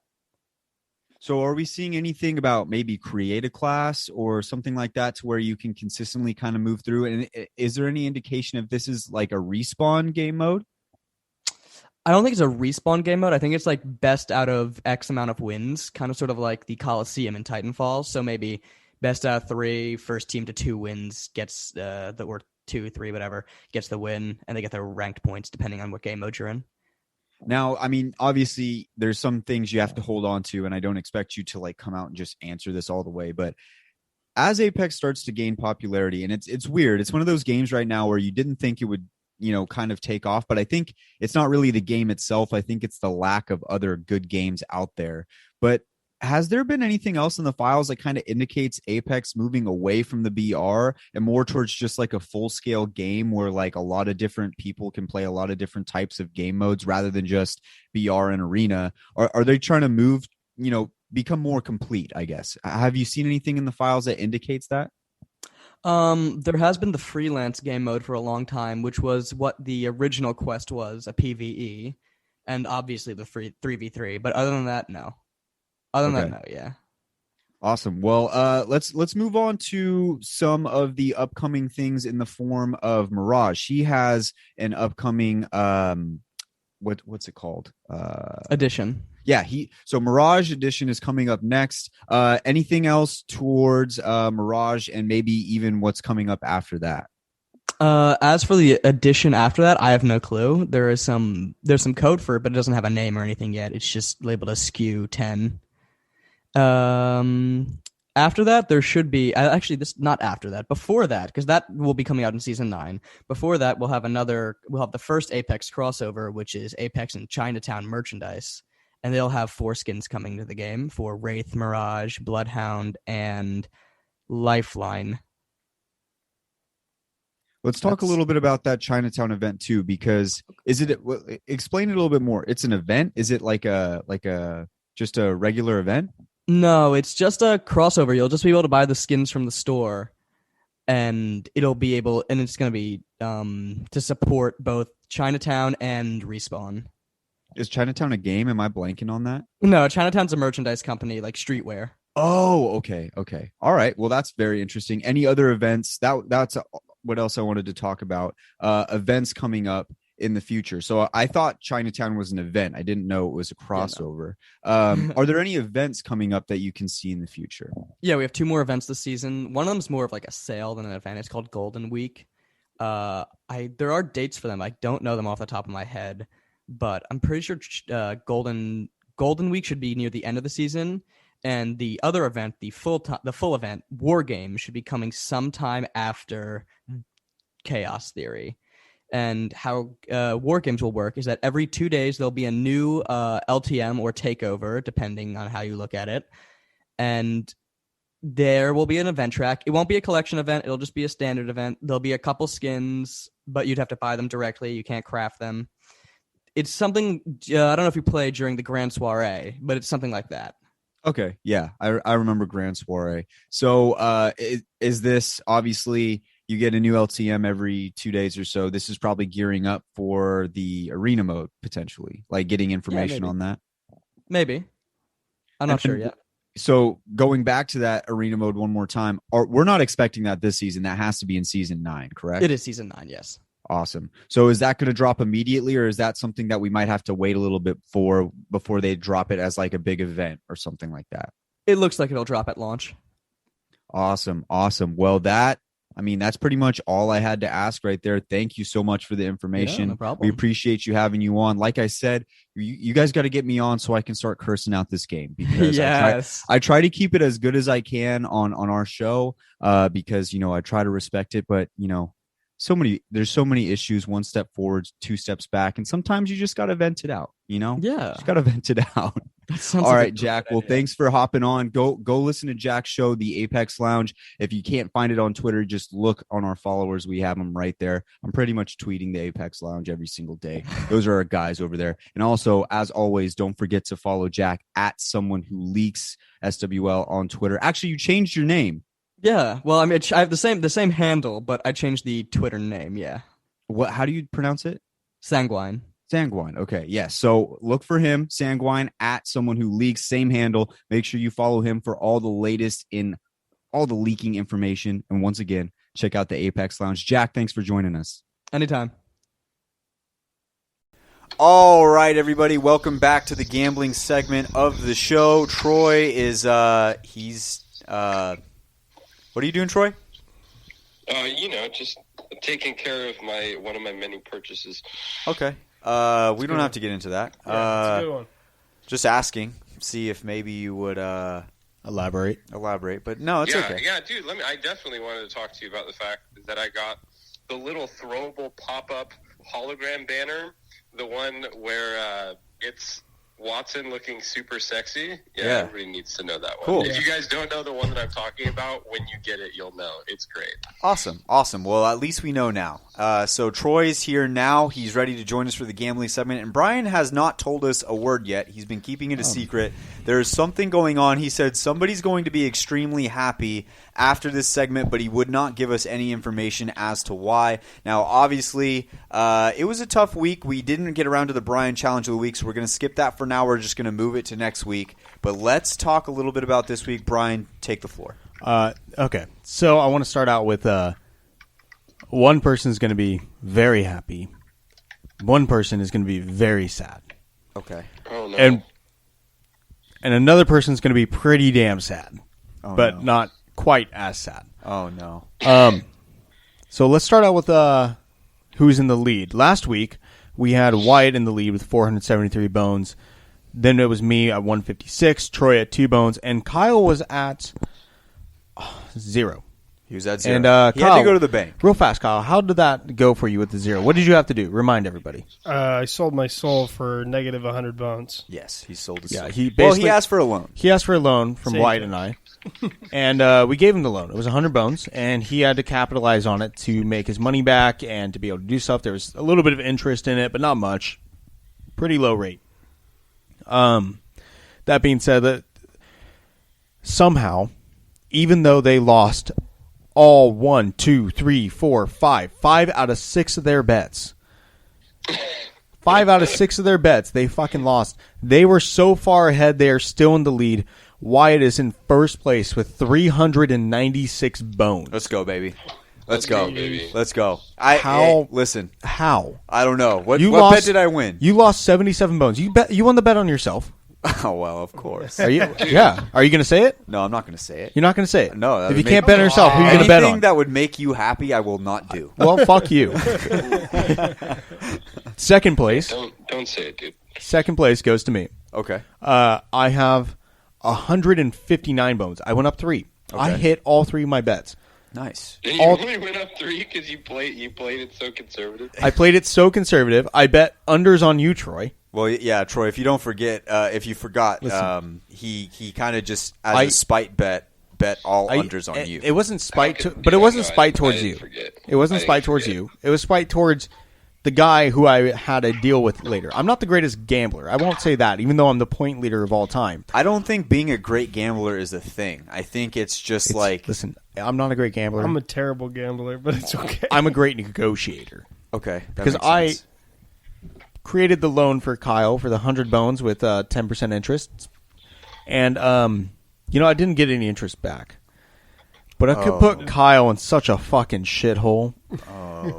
So are we seeing anything about maybe create a class or something like that to where you can consistently kind of move through? And is there any indication if this is like a respawn game mode? I don't think it's a respawn game mode. I think it's like best out of X amount of wins, kind of sort of like the Coliseum in Titanfall. So maybe best out of 3, first team to 2 wins gets or 2, 3, whatever, gets the win, and they get their ranked points depending on what game mode you're in. Now, I mean, obviously, there's some things you have to hold on to, and I don't expect you to like come out and just answer this all the way. But as Apex starts to gain popularity, and it's weird. It's one of those games right now where you didn't think it would, kind of take off. But I think it's not really the game itself. I think it's the lack of other good games out there. But has there been anything else in the files that kind of indicates Apex moving away from the BR and more towards just like a full scale game where like a lot of different people can play a lot of different types of game modes rather than just BR and arena? Are they trying to move, become more complete, I guess? Have you seen anything in the files that indicates that? There has been the freelance game mode for a long time, which was what the original Quest was, a PvE, and obviously the free 3v3. But other than that, no. Other than that, no, yeah. Awesome. Well, let's move on to some of the upcoming things in the form of Mirage. He has an upcoming what's it called? Edition. Yeah, so Mirage Edition is coming up next. Anything else towards Mirage and maybe even what's coming up after that? As for the edition after that, I have no clue. There's some code for it, but it doesn't have a name or anything yet. It's just labeled as SKU 10. After that, there should be not after that, before that, because that will be coming out in season 9. Before that, we'll have the first Apex crossover, which is Apex and Chinatown merchandise, and they'll have 4 skins coming to the game for Wraith, Mirage, Bloodhound, and Lifeline. Let's talk a little bit about that Chinatown event too, because explain it a little bit more. It's an event. Is it like a just a regular event? No, it's just a crossover. You'll just be able to buy the skins from the store, and it's going to be to support both Chinatown and Respawn. Is Chinatown a game? Am I blanking on that? No, Chinatown's a merchandise company, like streetwear. Oh, okay. All right. Well, that's very interesting. Any other events? That's what else I wanted to talk about. Events coming up in the future. So I thought Chinatown was an event. I didn't know it was a crossover. Yeah, no. Are there any events coming up that you can see in the future? Yeah, we have 2 more events this season. One of them is more of like a sale than an event. It's called Golden Week. There are dates for them. I don't know them off the top of my head, but I'm pretty sure Golden Week should be near the end of the season. And the other event, the full event, War Game, should be coming sometime after Chaos Theory. And how War Games will work is that every 2 days there'll be a new LTM or takeover, depending on how you look at it. And there will be an event track. It won't be a collection event. It'll just be a standard event. There'll be a couple skins, but you'd have to buy them directly. You can't craft them. It's something, I don't know if you played during the Grand Soiree, but it's something like that. Okay, yeah, I remember Grand Soiree. So is this, obviously, you get a new LTM every 2 days or so. This is probably gearing up for the arena mode, potentially, like getting information on that. Maybe. I'm not sure yet. So going back to that arena mode one more time, we're not expecting that this season. That has to be in season 9, correct? It is season 9, yes. Awesome. So is that going to drop immediately, or is that something that we might have to wait a little bit for before they drop it as like a big event or something like that? It looks like it'll drop at launch. Awesome. Well, that's pretty much all I had to ask right there. Thank you so much for the information. Yeah, no problem. We appreciate you having you on. Like I said, you guys got to get me on so I can start cursing out this game, because yes. I try to keep it as good as I can on our show, because, I try to respect it, but, there's so many issues, 1 step forward, 2 steps back, and sometimes you just got to vent it out, Yeah. Just got to vent it out. All right, Jack. Well, thanks for hopping on. Go listen to Jack's show, The Apex Lounge. If you can't find it on Twitter, just look on our followers. We have them right there. I'm pretty much tweeting The Apex Lounge every single day. Those are our guys over there. And also, as always, don't forget to follow Jack at Someone Who Leaks SWL on Twitter. Actually, you changed your name. Yeah. Well, I mean, I have the same handle, but I changed the Twitter name. Yeah. How do you pronounce it? Sanguine. Okay. Yeah. So look for him, Sanguine, at Someone Who Leaks, same handle. Make sure you follow him for all the latest in all the leaking information. And once again, check out the Apex Lounge. Jack, thanks for joining us. Anytime. All right, everybody. Welcome back to the gambling segment of the show. Troy is, what are you doing, Troy? Just taking care of one of my many purchases. Okay. We don't have to get into that. Yeah, that's a good one. Just asking, see if maybe you would elaborate. But no, it's okay. Yeah, dude. I definitely wanted to talk to you about the fact that I got the little throwable pop-up hologram banner, the one where it's Watson looking super sexy. Yeah, everybody needs to know that one. Cool. If you guys don't know the one that I'm talking about, when you get it, you'll know. It's great. Awesome. Well, at least we know now. So Troy's here now. He's ready to join us for the gambling segment. And Brian has not told us a word yet. He's been keeping it a secret. There's something going on. He said somebody's going to be extremely happy after this segment, but he would not give us any information as to why. Now, obviously, it was a tough week. We didn't get around to the Brian Challenge of the Week, so we're going to skip that for now. We're just going to move it to next week. But let's talk a little bit about this week. Brian, take the floor. Okay, so I want to start out with one person is going to be very happy. One person is going to be very sad. Okay. Oh, no. And another person is going to be pretty damn sad, but not quite as sad. Oh, no. So let's start out with who's in the lead. Last week, we had Wyatt in the lead with 473 bones. Then it was me at 156, Troy at 2 bones, and Kyle was at 0. He was at 0. And he Kyle, had to go to the bank. Real fast, Kyle, how did that go for you with the 0? What did you have to do? Remind everybody. I sold my soul for negative 100 bones. Yes, he sold his Yeah, soul. he asked for a loan. He asked for a loan from Same Wyatt thing. and I, and we gave him the loan. It was 100 bones, and he had to capitalize on it to make his money back and to be able to do stuff. There was a little bit of interest in it, but not much. Pretty low rate. That being said, that somehow, even though they lost all 5 out of 6 of their bets. 5 out of 6 of their bets, they fucking lost. They were so far ahead, they are still in the lead. Wyatt is in first place with 396 bones. Let's go, baby. Let's go, go, baby. Let's go. Listen. How? I don't know. What lost, bet did I win? You lost 77 bones. You won the bet on yourself. Oh, well, of course. Are you? Yeah. Are you going to say it? No, I'm not going to say it. You're not going to say it? No. If you can't bet on yourself, who are you going to bet on? Anything that would make you happy, I will not do. Well, fuck you. Second place. Don't say it, dude. Second place goes to me. Okay. I have 159 bones. I went up 3. I hit all 3 of my bets. Nice. And you only went up 3 because you played it so conservative? I played it so conservative. I bet unders on you, Troy. Well, yeah, Troy, if you don't forget, if you forgot, he kind of just, as a spite bet all unders on you. It wasn't spite, but it wasn't spite towards you. Forget. It wasn't spite towards you. It was spite towards the guy who I had a deal with later. I'm not the greatest gambler. I won't say that, even though I'm the point leader of all time. I don't think being a great gambler is a thing. I think it's just Listen, I'm not a great gambler. I'm a terrible gambler, but it's okay. I'm a great negotiator. Okay. Because I created the loan for Kyle for the 100 bones with 10% interest. And, I didn't get any interest back. But I could put Kyle in such a fucking shithole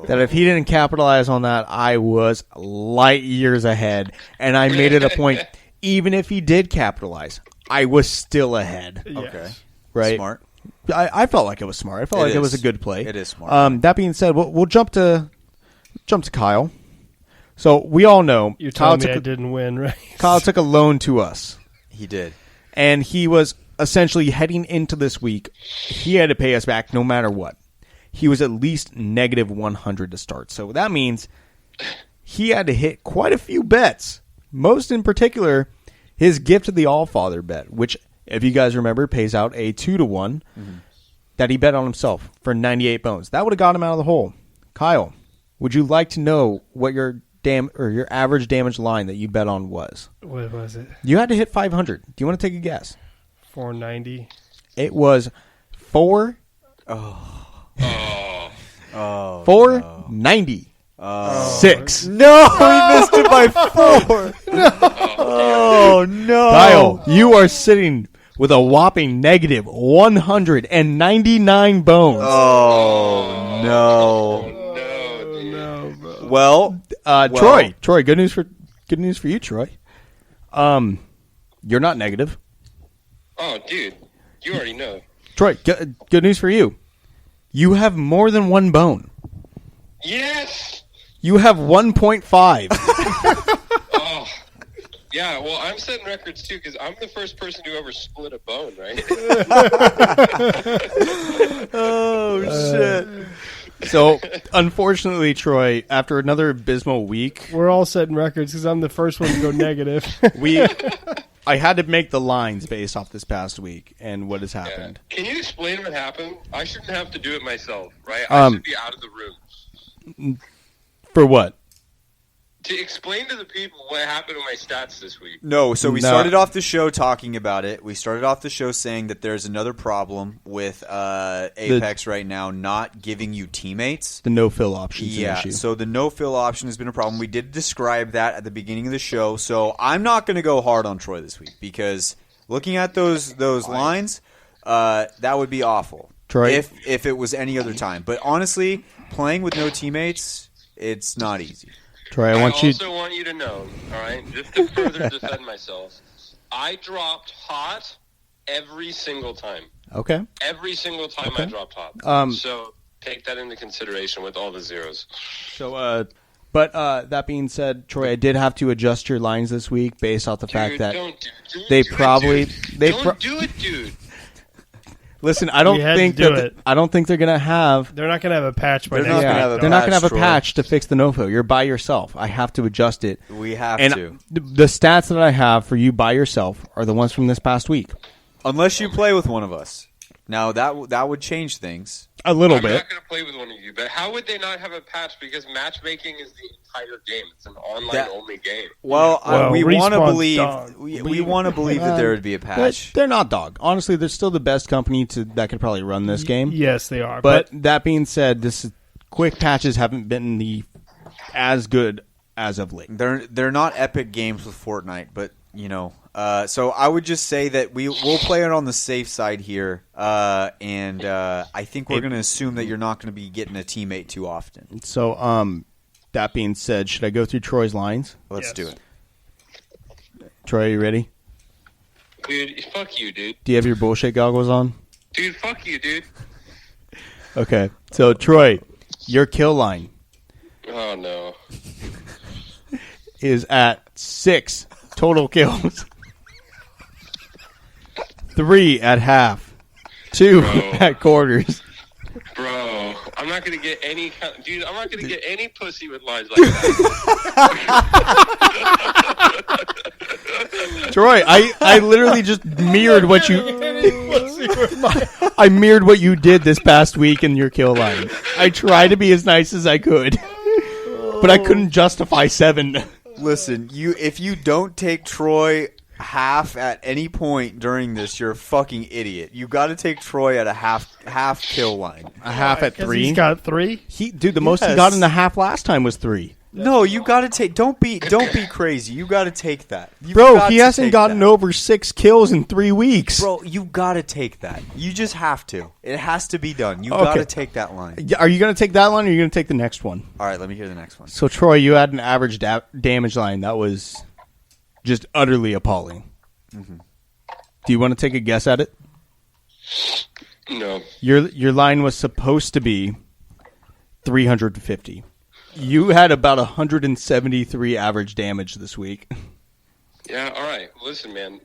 that if he didn't capitalize on that, I was light years ahead. And I made it a point, even if he did capitalize, I was still ahead. Yes. Okay. Right? Smart. I felt like it was smart. I felt like it was a good play. It is smart. That being said, we'll jump to Kyle. So we all know You're telling me I didn't win, right? Kyle took a loan to us. He did. And he was essentially heading into this week. He had to pay us back no matter what. He was at least negative 100 to start. So that means he had to hit quite a few bets. Most in particular, his Gift to the Allfather bet, which, if you guys remember, pays out a 2-1 that he bet on himself for 98 bones. That would have got him out of the hole. Kyle, would you like to know what your average damage line that you bet on was? What was it? You had to hit 500. Do you want to take a guess? 490. It was 4. Oh. 490. 6. No, he missed it by 4. Oh, no. Kyle, you are sitting with a whopping negative 199 bones. Oh, no. No, bro. Well, Troy, good news for you, Troy. You're not negative. Oh, dude. You already know. Troy, good news for you. You have more than 1 bone. Yes! You have 1.5. Oh, yeah. Well, I'm setting records too because I'm the first person to ever split a bone, right? Oh shit! So, unfortunately, Troy, after another abysmal week, We're all setting records because I'm the first one to go negative. I had to make the lines based off this past week and what has happened. Yeah. Can you explain what happened? I shouldn't have to do it myself, right? I should be out of the room. For what? To explain to the people what happened with my stats this week. No, so we started off the show talking about it. We started off the show saying that there's another problem with Apex right now not giving you teammates. The no-fill option is an issue. So the no-fill option has been a problem. We did describe that at the beginning of the show. So I'm not going to go hard on Troy this week because looking at those lines, that would be awful. Troy? If it was any other time. But honestly, playing with no teammates, it's not easy. Troy, I I want you to know, all right, just to further defend myself, I dropped hot every single time. Okay. Every single time I dropped hot. So take that into consideration with all the zeros. So, but that being said, Troy, I did have to adjust your lines this week based off the fact that don't they do probably it, dude. Don't do it, dude. Listen, I don't think I don't think they're gonna have. They're not going to have a patch by They're next not gonna week. have a They're not gonna have a Troy. patch to fix the no-fill. You're by yourself. I have to adjust it. We have And to. the stats that I have for you by yourself are the ones from this past week. Unless you play with one of us. Now, that would change things. A little I'm bit. not going to play with one of you, but how would they not have a patch? Because matchmaking is the entire game. It's an online-only game. Well, Well, we want to Respawn's believe dog. we want to believe that there would be a patch. They're not dog. Honestly, they're still the best company that could probably run this game. Yes, they are. But that being said, quick patches haven't been as good as of late. They're not epic games with Fortnite, but you know. So I would just say that we'll play it on the safe side here, and I think we're going to assume that you're not going to be getting a teammate too often. So, that being said, should I go through Troy's lines? Let's do it. Troy, are you ready? Dude, fuck you, dude. Do you have your bullshit goggles on? Dude, fuck you, dude. Okay. So, Troy, your kill line Oh, no. is at 6 total kills. 3 at half. 2 at quarters. Bro, I'm not going to get any... Dude, I'm not going to get any pussy with lines like that. Troy, I literally just mirrored what you... I mirrored what you did this past week in your kill line. I tried to be as nice as I could, but I couldn't justify 7. Listen, if you don't take Troy half at any point during this, you're a fucking idiot. You got to take Troy at a half kill line. A half at 3. he's got 3. The most he got in the half last time was 3. No, you got to take. Don't be crazy. You got to take that, Bro. He hasn't gotten over 6 kills in 3 weeks. Bro, you got to take that. You just have to. It has to be done. You got to take that line. Are you going to take that line, or are you going to take the next one? All right, let me hear the next one. So, Troy, you had an average damage line that was just utterly appalling. Mm-hmm. Do you want to take a guess at it? No. Your line was supposed to be 350. You had about 173 average damage this week. Yeah, all right. Listen, man.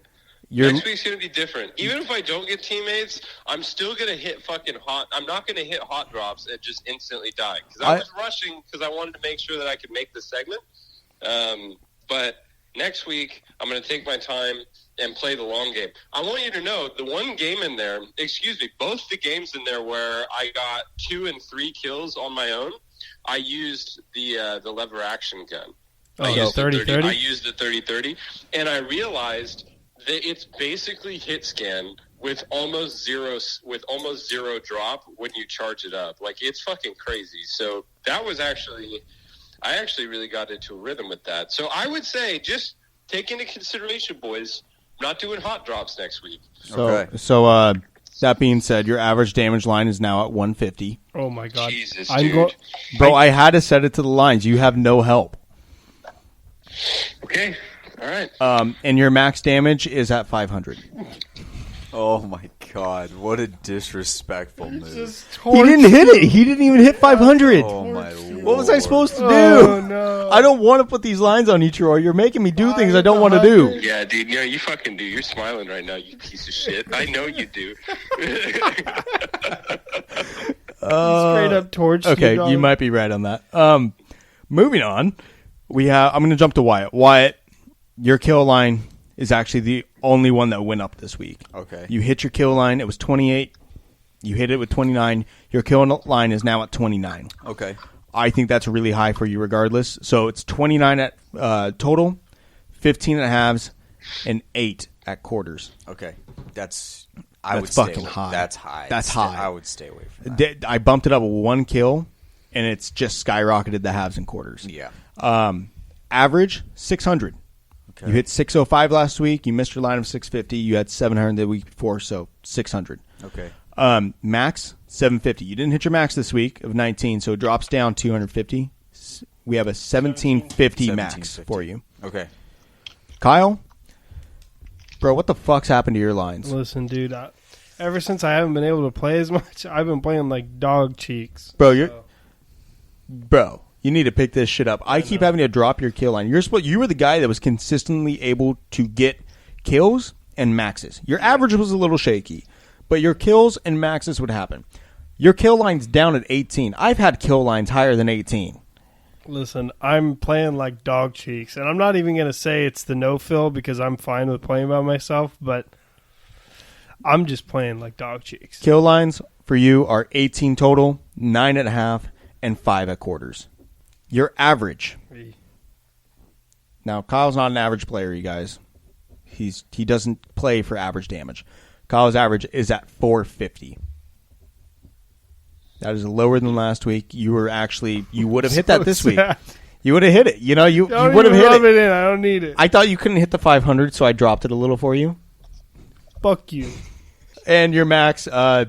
You're, Next week's going to be different. Even if I don't get teammates, I'm still going to hit fucking hot. I'm not going to hit hot drops and just instantly die. Because I was rushing because I wanted to make sure that I could make the segment. But next week, I'm going to take my time and play the long game. I want you to know, the one game in there, both the games in there where I got 2 and 3 kills on my own, I used the lever action gun. I used the 30-30? I used the 30-30, and I realized that it's basically hit scan with almost zero drop when you charge it up. Like, it's fucking crazy. So that was I actually really got into a rhythm with that. So I would say, just take into consideration, boys, I'm not doing hot drops next week. So that being said, your average damage line is now at 150. Oh my god. Jesus, dude. Bro, I had to set it to the lines. You have no help. Okay. All right. And your max damage is at 500. Oh my god, what a disrespectful move. He didn't hit it. He didn't even hit 500. Oh my lord. What was I supposed to do? Oh, no. I don't want to put these lines on you, Troy. You're making me do things I don't want to do. Yeah, dude, you fucking do. You're smiling right now, you piece of shit. I know you do. Straight up torch. Okay, you might be right on that. Moving on, I'm going to jump to Wyatt. Wyatt, your kill line is actually the only one that went up this week. Okay. You hit your kill line. It was 28. You hit it with 29. Your kill line is now at 29. Okay. I think that's really high for you regardless. So it's 29 at total, 15 at halves, and 8 at quarters. Okay. That's fucking high. That's high. That's high. I would stay away from that. I bumped it up with 1 kill, and it's just skyrocketed the halves and quarters. Yeah. Average, 600. Okay. You hit 605 last week. You missed your line of 650. You had 700 the week before, so 600. Okay. Max, 750. You didn't hit your max this week of 19, so it drops down 250. We have a 1750 max for you. Okay. Kyle, bro, what the fuck's happened to your lines? Listen, dude, ever since I haven't been able to play as much, I've been playing like dog cheeks. Bro, you need to pick this shit up. I keep having to drop your kill line. You were the guy that was consistently able to get kills and maxes. Your average was a little shaky, but your kills and maxes would happen. Your kill line's down at 18. I've had kill lines higher than 18. Listen, I'm playing like dog cheeks, and I'm not even going to say it's the no-fill because I'm fine with playing by myself, but I'm just playing like dog cheeks. Kill lines for you are 18 total, 9 at half, and 5 at quarters. Your average. Now, Kyle's not an average player, you guys. He doesn't play for average damage. Kyle's average is at 450. That is lower than last week. You would have hit that this week. You would have hit it. You would have hit it. I don't need it. I thought you couldn't hit the 500, so I dropped it a little for you. Fuck you. And your max, Kyle,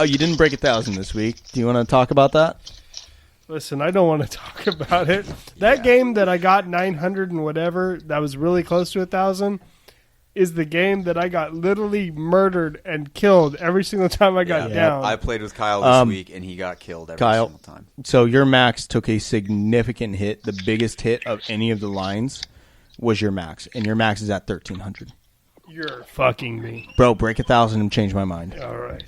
you didn't break 1,000 this week. Do you want to talk about that? Listen, I don't want to talk about it. That game that I got 900 and whatever, that was really close to 1,000, is the game that I got literally murdered and killed every single time I got down. I played with Kyle this week, and he got killed every single time. So your max took a significant hit. The biggest hit of any of the lines was your max, and your max is at 1,300. You're fucking me. Bro, break 1,000 and change my mind. All right.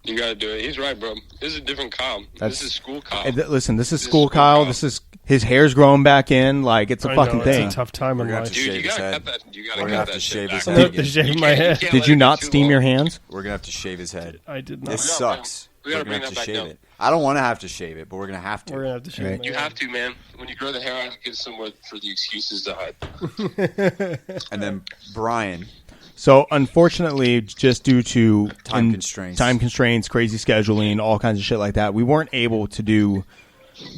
You gotta do it. He's right, bro. This is a different Kyle. This is school Kyle. Listen, this is school Kyle. This is his hair's growing back in. Like it's a fucking thing. It's a tough time in life. Dude, you gotta cut that. You gotta cut that shit back. I have to shave my head. Did you not steam your hands? We're gonna have to shave his head. I did not. This sucks. We gotta We're gonna bring have that to back shave down. it. I don't want to have to shave it, but we're gonna have to. We're gonna have to shave my You head. have to, man. When you grow the hair out, it gives somewhere for the excuses to hide. And then Brian. So, unfortunately, just due to Time constraints, crazy scheduling, all kinds of shit like that, we weren't able to do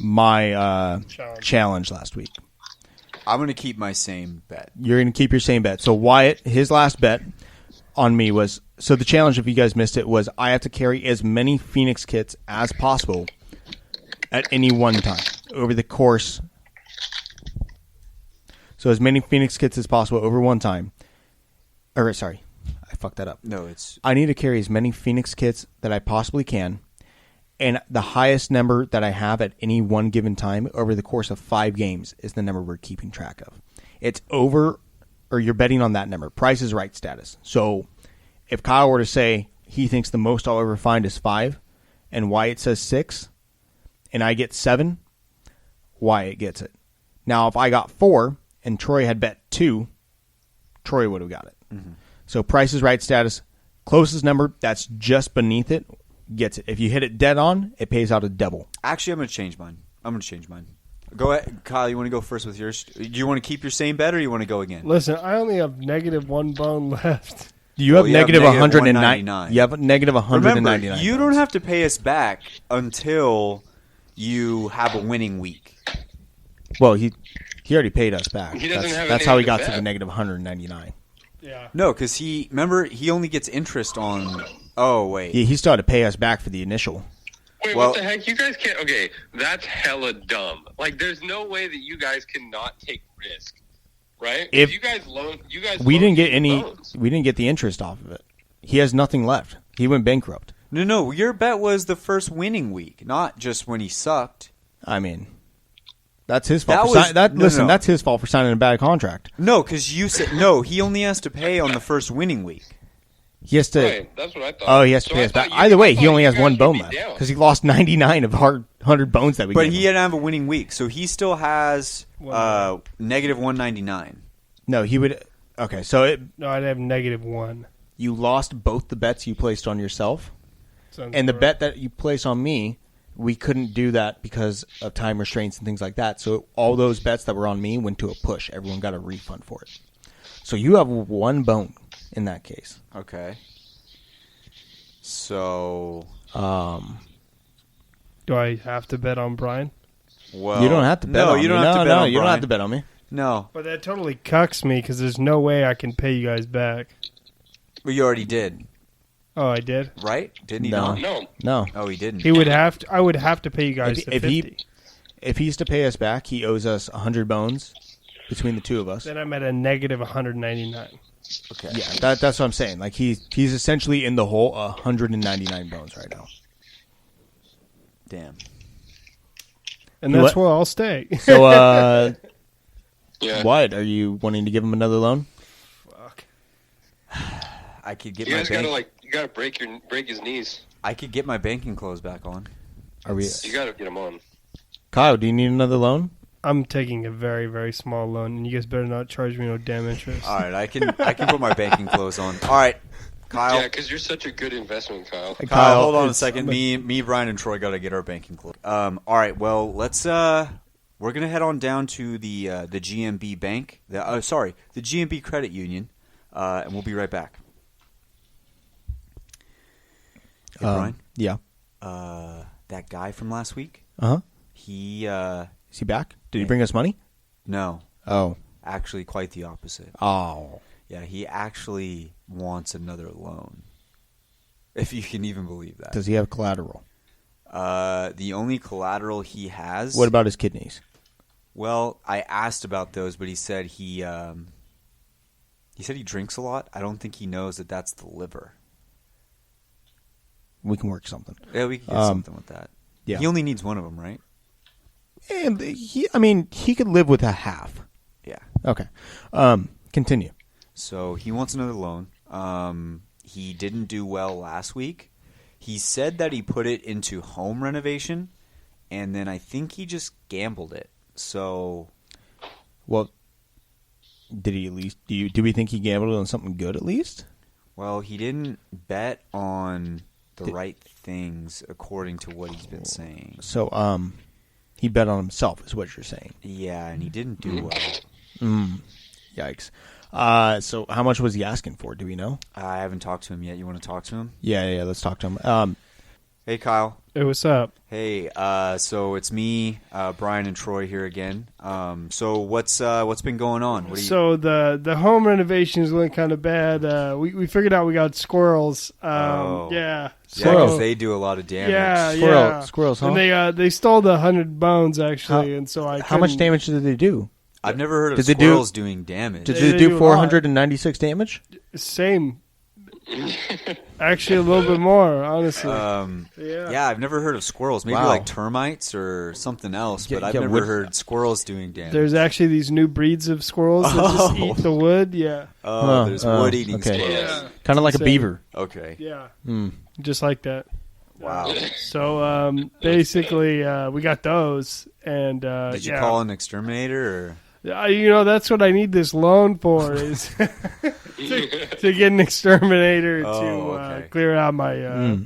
my challenge last week. I'm going to keep my same bet. You're going to keep your same bet. So, Wyatt, his last bet on me was, so the challenge, if you guys missed it, was I have to carry as many Phoenix kits as possible at any one time over the course. So, as many Phoenix kits as possible over one time. Or, sorry, I fucked that up. No, I need to carry as many Phoenix kits that I possibly can, and the highest number that I have at any one given time over the course of 5 games is the number we're keeping track of. It's over, or you're betting on that number. Price is right status. So, if Kyle were to say he thinks the most I'll ever find is 5, and Wyatt says 6, and I get 7, Wyatt gets it. Now, if I got 4, and Troy had bet 2, Troy would have got it. Mm-hmm. So Price is Right status, closest number that's just beneath it gets it. If you hit it dead on, it pays out a double. Actually, I'm going to change mine. Go ahead, Kyle. You want to go first with yours? Do you want to keep your same bet, or you want to go again? Listen, I only have negative 1 bone left. You have negative 199. You have negative 199. Remember, you don't have to pay us back until you have a winning week. Well, he already paid us back. He doesn't have that's how he got to the negative 199. Yeah. No, because he only gets interest on. Oh wait, he still had to pay us back for the initial. Wait, what the heck? You guys can't. Okay, that's hella dumb. Like, there's no way that you guys cannot take risk. right? If you guys loan, we didn't get loaned any, loans. we didn't get the interest off of it. He has nothing left. He went bankrupt. No, your bet was the first winning week, not just when he sucked. I mean, that's his fault. No. That's his fault for signing a bad contract. No, because you said no. He only has to pay on the first winning week. He has to. Right, that's what I thought. Oh, he has to So pay I us back. thought you- Either way, I he thought only you has guys one would bone be left down. because he lost 99 of our 100 bones that we. But gave he him. didn't have a winning week, so he still has negative 199. No, he would. Okay, so No, I'd have -1. you lost both the bets you placed on yourself, Sounds and the correct. bet that you placed on me. We couldn't do that because of time restraints and things like that. So all those bets that were on me went to a push. Everyone got a refund for it. So you have one bone in that case. Okay. So, Do I have to bet on Brian? well, You don't have to bet no, on you me. don't have to bet on you don't Brian. have to bet on me. No, But that totally cucks me because there's no way I can pay you guys back. but you already did, Oh, I did. right? Didn't he No. not? No, No. Oh, he didn't. He would have to. I would have to pay you guys the If 50. if he's to pay us back, he owes us 100 bones between the two of us. Then I'm at a -199. Okay. Yeah, that's what I'm saying. Like he's essentially in the hole 199 bones right now. Damn. And You that's what? where I'll stay. So yeah. what are you wanting to give him another loan? Fuck. I could get You my guys bank. gotta break his knees. I could get my banking clothes back on. Are we? You gotta get him on. Kyle, do you need another loan? I'm taking a very, very small loan, and you guys better not charge me no damn interest. All right, I can put my banking clothes on. All right, Kyle. Yeah, because you're such a good investment, Kyle. Kyle, hold on a it's- second. Me, Brian, and Troy got to get our banking clothes. All right. Well, let's. We're gonna head on down to the GMB Bank. The GMB Credit Union, and we'll be right back. Hey, Brian. Yeah. That guy from last week. Uh huh. He. Is he back? Did he bring us money? No, Oh. actually, quite the opposite. Oh. Yeah, he actually wants another loan. If you can even believe that. Does he have collateral? The only collateral he has. What about his kidneys? Well, I asked about those, but he said he drinks a lot. I don't think he knows that that's the liver. We can work something. Yeah, we can get something with that. Yeah. He only needs one of them, right? And he could live with a half. Yeah. Okay. Continue. So he wants another loan. He didn't do well last week. He said that he put it into home renovation, and then I think he just gambled it. So, Well, did he at least? Do we think he gambled on something good at least? well, he didn't bet on the right things according to what he's been saying. So, he bet on himself, is what you're saying. Yeah, and he didn't do well. Yikes. So how much was he asking for? Do we know? I haven't talked to him yet. You want to talk to him? Yeah. Let's talk to him. Hey, Kyle. Hey, what's up? Hey, so it's me, Brian, and Troy here again. So what's been going on? What do you? So the home renovation is looking kind of bad. We figured out we got squirrels. Oh. Yeah. Yeah, because So, they do a lot of damage. yeah. Squirrels, huh? And they stole the 100 bones actually, and so I. How much couldn't- damage did they do? I've never heard of Did they do- squirrels doing damage. Did They they do do a lot. 496 damage? Same. Actually, a little bit more, honestly. Yeah, I've never heard of squirrels. Maybe Wow. like termites or something else, but Yeah, I've yeah, never wood- heard squirrels doing damage. There's actually these new breeds of squirrels that just Oh. eat the wood. Yeah, there's wood-eating okay. squirrels. Yeah. Kind of like a Insane. beaver. Okay. yeah, Mm. just like that. Wow. So basically, we got those, and Did you call an exterminator? that's what I need this loan for is to get an exterminator Oh, to okay. clear out my.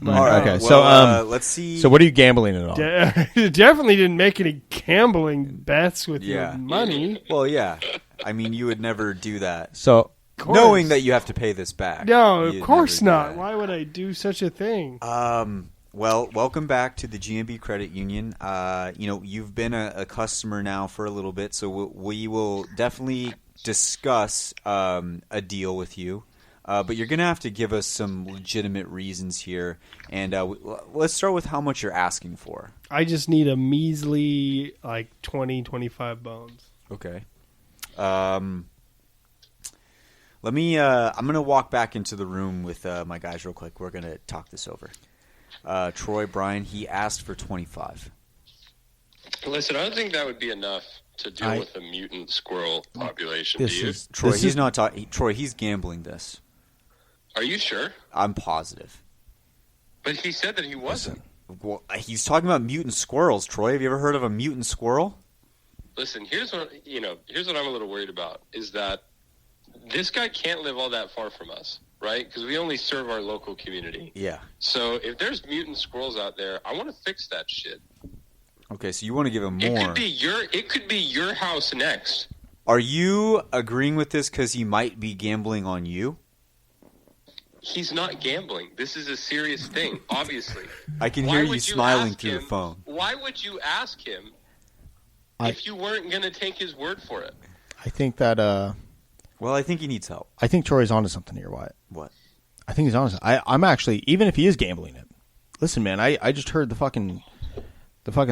my All right. Okay, house. so, let's see. So what are you gambling it on? Definitely didn't make any gambling bets with Yeah. your money. Well, yeah. I mean, you would never do that, So Of course. knowing that you have to pay this back. No, You'd of course never do not. that. Why would I do such a thing? Well, welcome back to the GMB Credit Union. You've been a customer now for a little bit, so we will definitely discuss a deal with you. But you're going to have to give us some legitimate reasons here. And let's start with how much you're asking for. I just need a measly, 20, 25 bones. Okay. Let me. I'm gonna walk back into the room with my guys real quick. We're gonna talk this over. Troy, Brian, he asked for 25. Listen, I don't think that would be enough to deal with the mutant squirrel population. Do you? Troy, he's not talking. Troy, he's gambling this. Are you sure? I'm positive. But he said that he wasn't. Well, he's talking about mutant squirrels. Troy, have you ever heard of a mutant squirrel? Listen, here's what I'm a little worried about is that this guy can't live all that far from us, right? Because we only serve our local community. Yeah. So if there's mutant squirrels out there, I want to fix that shit. Okay, so you want to give him more. It could be your house next. Are you agreeing with this because he might be gambling on you? He's not gambling. This is a serious thing, obviously. I can hear you smiling through the phone. Why would you ask him if you weren't going to take his word for it? I think that. Well, I think he needs help. I think Troy's onto something here, Wyatt. What? I think he's honest. I'm actually, even if he is gambling it. Listen, man, I just heard the fucking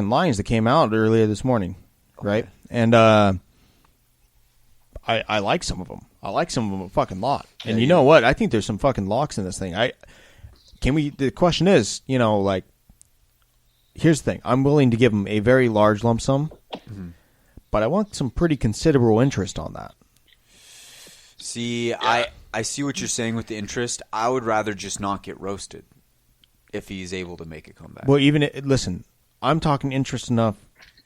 lines that came out earlier this morning, right? And I like some of them. I like some of them a fucking lot. And you know what? I think there's some fucking locks in this thing. The question is, like, here's the thing. I'm willing to give him a very large lump sum, but I want some pretty considerable interest on that. See, yeah. I see what you're saying with the interest. I would rather just not get roasted if he's able to make a comeback. Well, listen, I'm talking interest enough.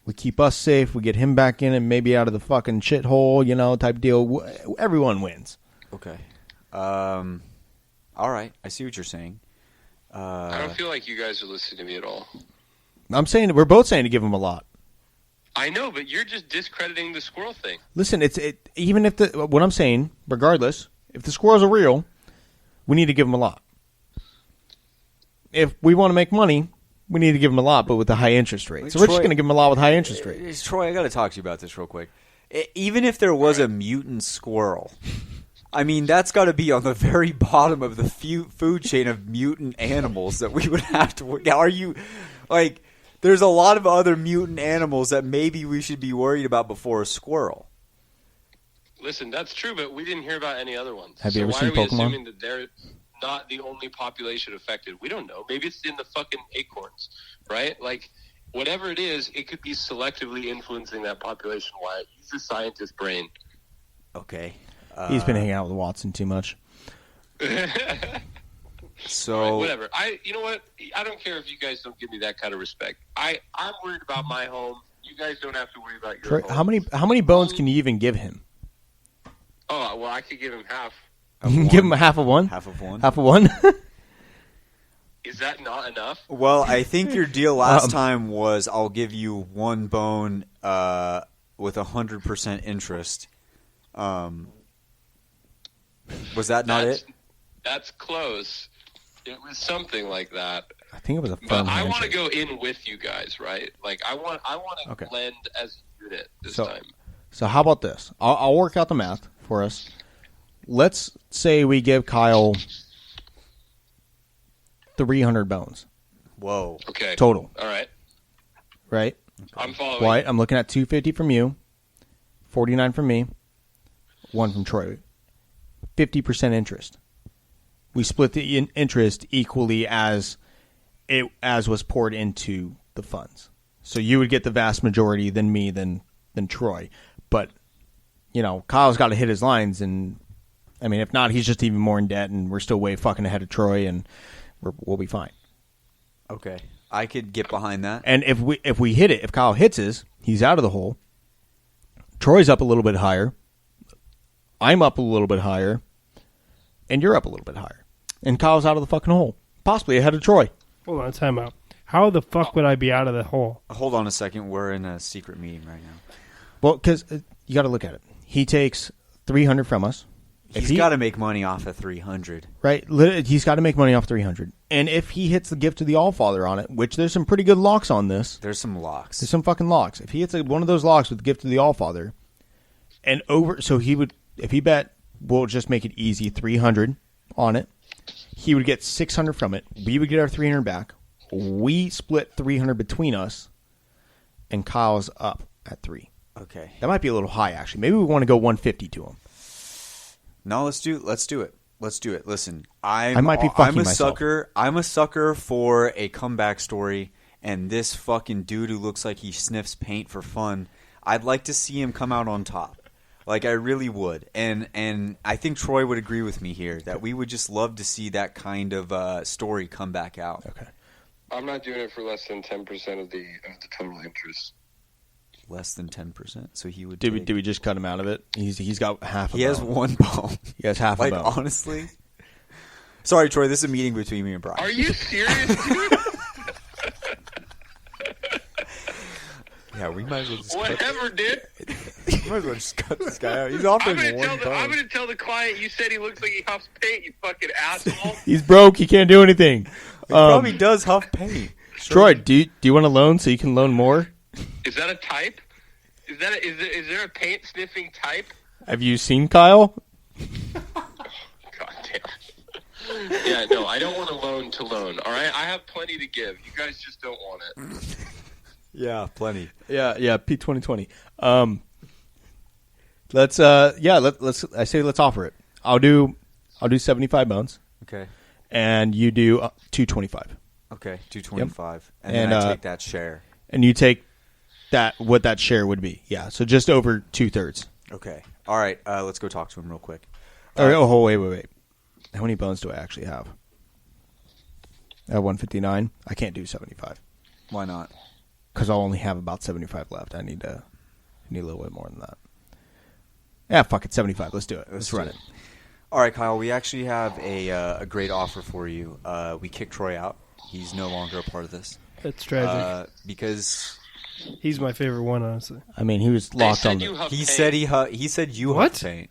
We keep us safe. We get him back in and maybe out of the fucking shithole, type deal. Everyone wins. Okay. All right. I see what you're saying. I don't feel like you guys are listening to me at all. I'm saying we're both saying to give him a lot. I know, but you're just discrediting the squirrel thing. Listen, even if what I'm saying, regardless, if the squirrels are real, we need to give him a lot. If we want to make money, we need to give him a lot, but with a high interest rate. So we're just going to give him a lot with high interest rate. Troy, I got to talk to you about this real quick. Even if there was a mutant squirrel, I mean, that's got to be on the very bottom of the food chain of mutant animals that we would have to. Are you like? There's a lot of other mutant animals that maybe we should be worried about before a squirrel. Listen, that's true, but we didn't hear about any other ones. Have you ever seen Pokemon? Why are we assuming that they're not the only population affected? We don't know. Maybe it's in the fucking acorns, right? Like, whatever it is, it could be selectively influencing that population. Why? Use the scientist brain. Okay. He's been hanging out with Watson too much. So right, whatever. You know what? I don't care if you guys don't give me that kind of respect. I'm worried about my home. You guys don't have to worry about your home. How many bones can you even give him? Oh, well, I could give him half. You can give him a half of one? Half of one. Half of one? Is that not enough? Well, I think your deal last time was I'll give you one bone with 100% interest. Was that not it? That's close. It was something like that. I think it was a firm But I handshake. want to go in with you guys, right? Like I want to blend as a unit this time. So how about this? I'll work out the math for us. Let's say we give Kyle 300 bones. Whoa. Okay. Total. All right. Right? I'm following. White, I'm looking at 250 from you, 49 from me, 1 from Troy. 50% interest. We split the interest equally as was poured into the funds. So you would get the vast majority, then me, then Troy. But Kyle's got to hit his lines, and I mean, if not, he's just even more in debt, and we're still way fucking ahead of Troy, and we'll be fine. Okay, I could get behind that. And if we hit it, if Kyle hits his, he's out of the hole. Troy's up a little bit higher. I'm up a little bit higher, and you're up a little bit higher. And Kyle's out of the fucking hole, possibly ahead of Troy. Hold on, time out. How the fuck would I be out of the hole? Hold on a second. We're in a secret meeting right now. Well, because you got to look at it. He takes 300 from us. He's got to make money off of 300. Right. He's got to make money off 300. And if he hits the gift of the Allfather on it, which there's some pretty good locks on this. There's some locks. There's some fucking locks. If he hits one of those locks with the gift of the Allfather, and so he would, if he bet, we'll just make it easy, 300 on it. He would get 600 from it. We would get our 300 back. We split 300 between us, and Kyle's up at 3. Okay. That might be a little high, actually. Maybe we want to go 150 to him. No, let's do it. Listen, I might be fucking myself. I'm a sucker for a comeback story, and this fucking dude who looks like he sniffs paint for fun, I'd like to see him come out on top. Like, I really would. And I think Troy would agree with me here that we would just love to see that kind of story come back out. Okay. I'm not doing it for less than 10% of the total interest. Less than 10%. So he would. Did we just cut him out of it? He's got half. He has one bone. He has half. Like, a bone. honestly. Sorry, Troy. This is a meeting between me and Brian. Are you serious, dude? Yeah, we might as well just Whatever, dude. We might as well just cut this guy out. He's offering I'm one bone. gonna tell the client you said he looks like he huffs paint. You fucking asshole. He's broke. He can't do anything. He probably does huff paint. Troy, do you want to loan so you can loan more? Is that a type? Is there a paint sniffing type? Have you seen Kyle? God damn. Yeah, no, I don't want to loan. All right, I have plenty to give. You guys just don't want it. Yeah, plenty. Yeah. P 2020. Let's offer it. I'll do 75 bones. Okay. And you do 225. Okay, 225. Yep. And then I take that share. And you take what that share would be. Yeah, so just over 2/3. Okay. All right, let's go talk to him real quick. Wait. How many bones do I actually have? At 159, I can't do 75. Why not? Because I'll only have about 75 left. I need a little bit more than that. Yeah, fuck it, 75. Let's do it. Let's run it. All right, Kyle, we actually have a great offer for you. We kicked Troy out. He's no longer a part of this. That's tragic. Because he's my favorite one, honestly. I mean, he was locked on he said you huff paint.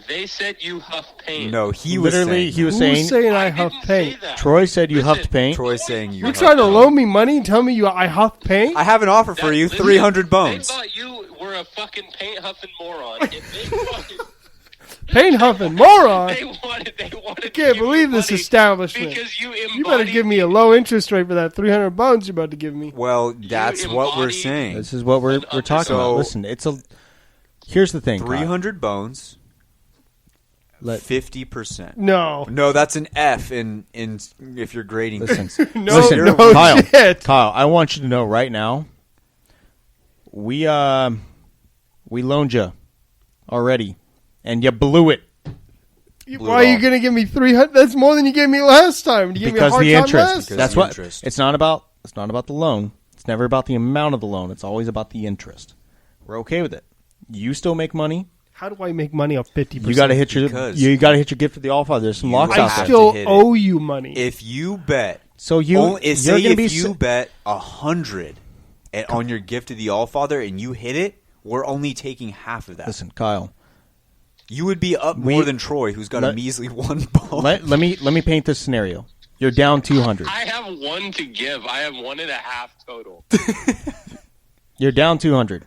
They said you huff paint. No, he was saying. He was Who's saying I huff paint? Troy said you huffed paint. Troy's saying you You're huff trying to paint. loan me money and tell me I huff paint? I have an offer for you, 300 bones. They thought you were a fucking paint huffing moron. If they fucking Paint huffing moron. They wanted. I can't believe this establishment. Because you better give me a low interest rate for that 300 bones you're about to give me. Well, that's what we're saying. This is what we're talking about. Listen, here's the thing. 300 bones. 50%. No, that's an F in if you're grading. Listen, no, Kyle, shit. Kyle, I want you to know right now. We loaned you already, and you blew it. Why are you going to give me 300? That's more than you gave me last time. You gave me a hard the time interest. last? That's the what. interest. It's not about the loan. It's never about the amount of the loan. It's always about the interest. We're okay with it. You still make money. How do I make money off 50%? You got to hit your gift for the All Father. There's some locks out I there. still owe you money. If you bet, So if you bet 100 on your gift to the All Father and you hit it, we're only taking half of that. Listen, Kyle. You would be up more than Troy, who's got a measly one ball. Let me paint this scenario. You're down 200. I have one to give. I have 1.5 total. You're down 200.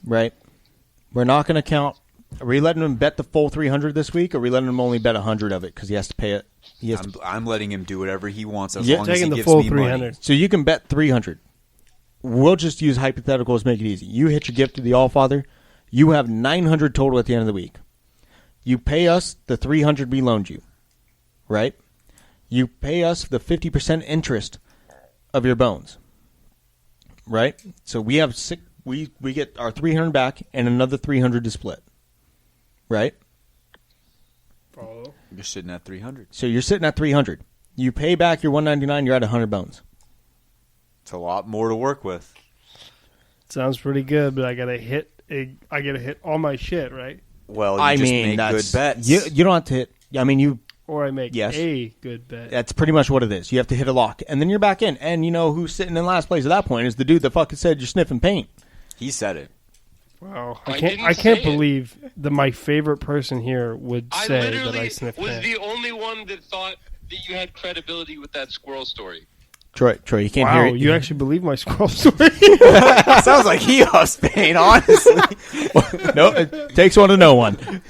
Right? We're not going to count. Are we letting him bet the full 300 this week, or are we letting him only bet 100 of it because he has to pay it? I'm letting him do whatever he wants as Yeah, long as he taking the gives full me 300. money. So you can bet 300. We'll just use hypotheticals to make it easy. You hit your gift to the All Father. You have 900 total at the end of the week. You pay us the 300 we loaned you, right? You pay us the 50% interest of your bones, right? So we have we get our 300 back and another 300 to split, right? Follow. You're sitting at 300. So you're sitting at 300. You pay back your 199. You're at 100 bones. It's a lot more to work with. Sounds pretty good, but I gotta hit all my shit, right? Well, you just make good bets. You don't have to hit. I mean, you. Or I make Yes. a good bet. That's pretty much what it is. You have to hit a lock, and then you're back in. And you know who's sitting in last place at that point is the dude that fucking said you're sniffing paint. He said it. Wow, I I can't didn't say believe that my favorite person here would I say literally that I sniff was paint. the only one that thought that you had credibility with that squirrel story. Troy, you can't Wow, hear it. you actually believe my squirrel story? Sounds like he huffs paint, honestly. No, it takes one to know one.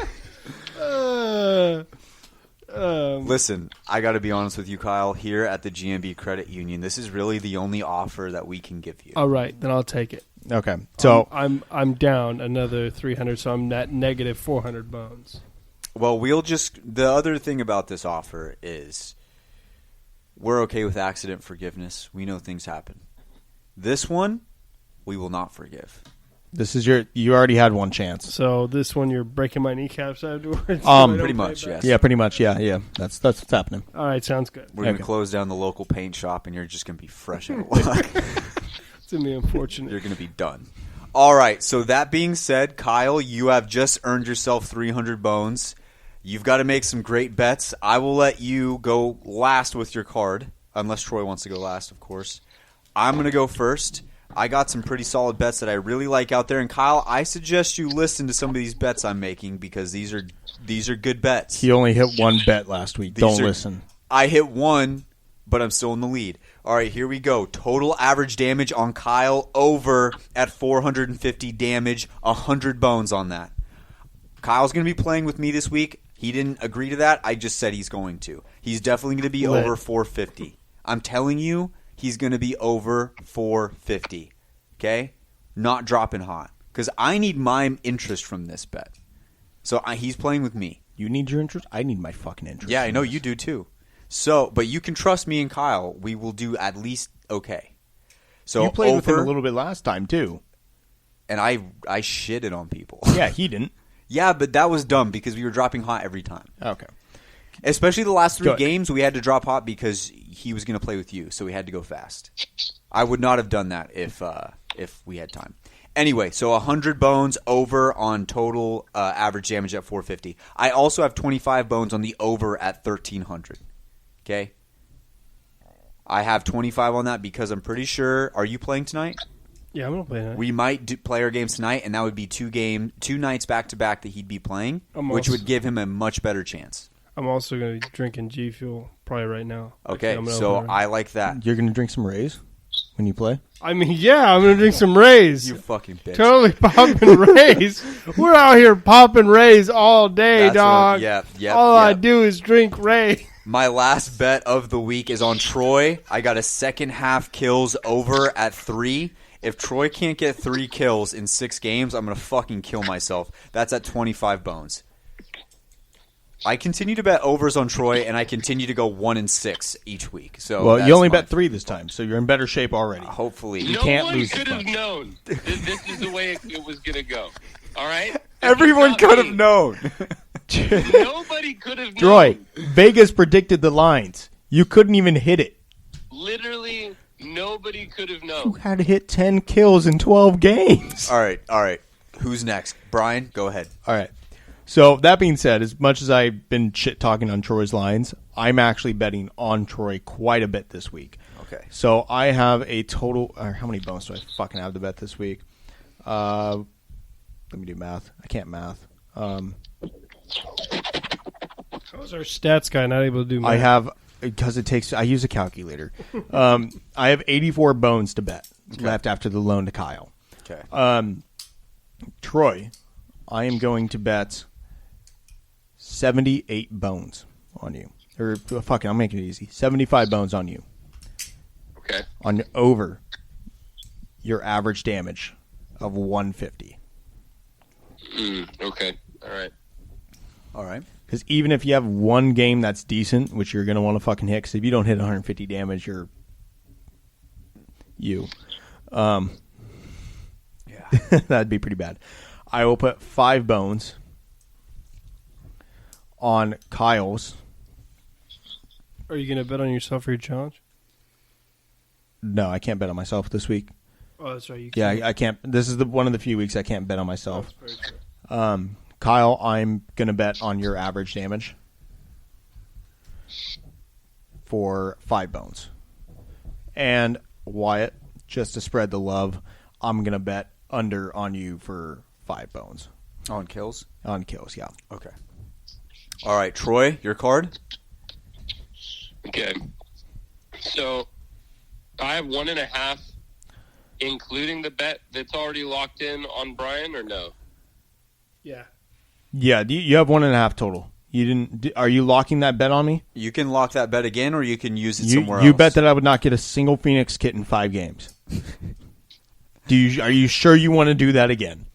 Listen, I got to be honest with you, Kyle. Here at the GMB Credit Union, this is really the only offer that we can give you. All right, then I'll take it. Okay, so I'm down another 300, so I'm at negative 400 bones. Well, the other thing about this offer is we're okay with accident forgiveness. We know things happen. This one, we will not forgive. This is you already had one chance. So this one, you're breaking my kneecaps afterwards? Pretty much, yes. Yeah, pretty much, yeah. That's what's happening. All right, sounds good. We're going to close down the local paint shop, and you're just going to be fresh out of luck. It's going to be unfortunate. You're going to be done. All right, so that being said, Kyle, you have just earned yourself 300 bones. You've got to make some great bets. I will let you go last with your card, unless Troy wants to go last, of course. I'm going to go first. I got some pretty solid bets that I really like out there. And Kyle, I suggest you listen to some of these bets I'm making because these are good bets. He only hit one bet last week. Don't listen. I hit one, but I'm still in the lead. All right, here we go. Total average damage on Kyle over at 450 damage, 100 bones on that. Kyle's going to be playing with me this week. He didn't agree to that. I just said he's going to. He's definitely going to be over 450. I'm telling you. He's going to be over 450, okay? Not dropping hot because I need my interest from this bet. So he's playing with me. You need your interest? I need my fucking interest. Yeah, I know you do too. So, but you can trust me and Kyle. We will do at least okay. So you played with him a little bit last time too. And I shitted on people. Yeah, he didn't. Yeah, but that was dumb because we were dropping hot every time. Okay. Especially the last 3 games, we had to drop hot because he was going to play with you, so we had to go fast. I would not have done that if we had time. Anyway, so 100 bones over on total average damage at 450. I also have 25 bones on the over at 1,300. Okay? I have 25 on that because I'm pretty sure... Are you playing tonight? Yeah, I'm going to play tonight. We might play our games tonight, and that would be 2 nights back-to-back that he'd be playing, which would give him a much better chance. I'm also going to be drinking G Fuel probably right now. Okay, so I like that. You're going to drink some Rays when you play? I mean, yeah, I'm going to drink some Rays. You fucking bitch. Totally popping Rays. We're out here popping Rays all day, dog. All I do is drink Rays. My last bet of the week is on Troy. I got a second half kills over at 3. If Troy can't get 3 kills in 6 games, I'm going to fucking kill myself. That's at 25 bones. I continue to bet overs on Troy, and I continue to go 1-6 each week. So well, you only bet 3 this time, so you're in better shape already. Hopefully, you can't lose. No one could have known this is the way it was going to go. All right, everyone could have known. Nobody could have known. Troy, Vegas predicted the lines. You couldn't even hit it. Literally, nobody could have known. You had to hit 10 kills in 12 games. All right. Who's next? Brian, go ahead. All right. So, that being said, as much as I've been shit-talking on Troy's lines, I'm actually betting on Troy quite a bit this week. Okay. So, I have a total... how many bones do I fucking have to bet this week? Let me do math. I can't math. How's our stats guy not able to do math? I have... Because it takes... I use a calculator. I have 84 bones to bet left after the loan to Kyle. Okay. Troy, I am going to bet... 78 bones on you. Or, fuck it, I'll make it easy. 75 bones on you. Okay. On over your average damage of 150. Okay. All right. Because even if you have one game that's decent, which you're going to want to fucking hit, because if you don't hit 150 damage, you're... You. Yeah. That'd be pretty bad. I will put 5 bones... on Kyle's. Are you going to bet on yourself for your challenge? No, I can't bet on myself this week. Oh, that's right. I can't. This is one of the few weeks I can't bet on myself. That's very true. Kyle, I'm going to bet on your average damage for 5 bones. And Wyatt, just to spread the love, I'm going to bet under on you for 5 bones. On kills? On kills, yeah. Okay. All right, Troy, your card? Okay. So I have 1.5, including the bet that's already locked in on Brian, or no? Yeah. Yeah, you have 1.5 total. You didn't? Are you locking that bet on me? You can lock that bet again, or you can use it somewhere You else. bet that I would not get a single Phoenix kit in 5 games. Are you sure you want to do that again?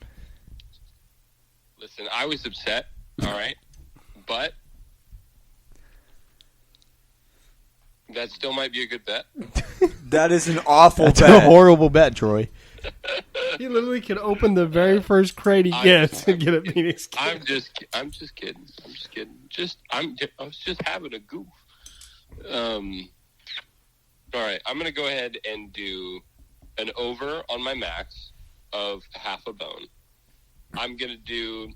Listen, I was upset, all right? but that still might be a good bet. That is an awful That's bet. a horrible bet, Troy. He literally could open the very first crate he gets and get a Phoenix kit. I'm just kidding. I was just having a goof. All right, I'm gonna go ahead and do an over on my max of half a bone. I'm gonna do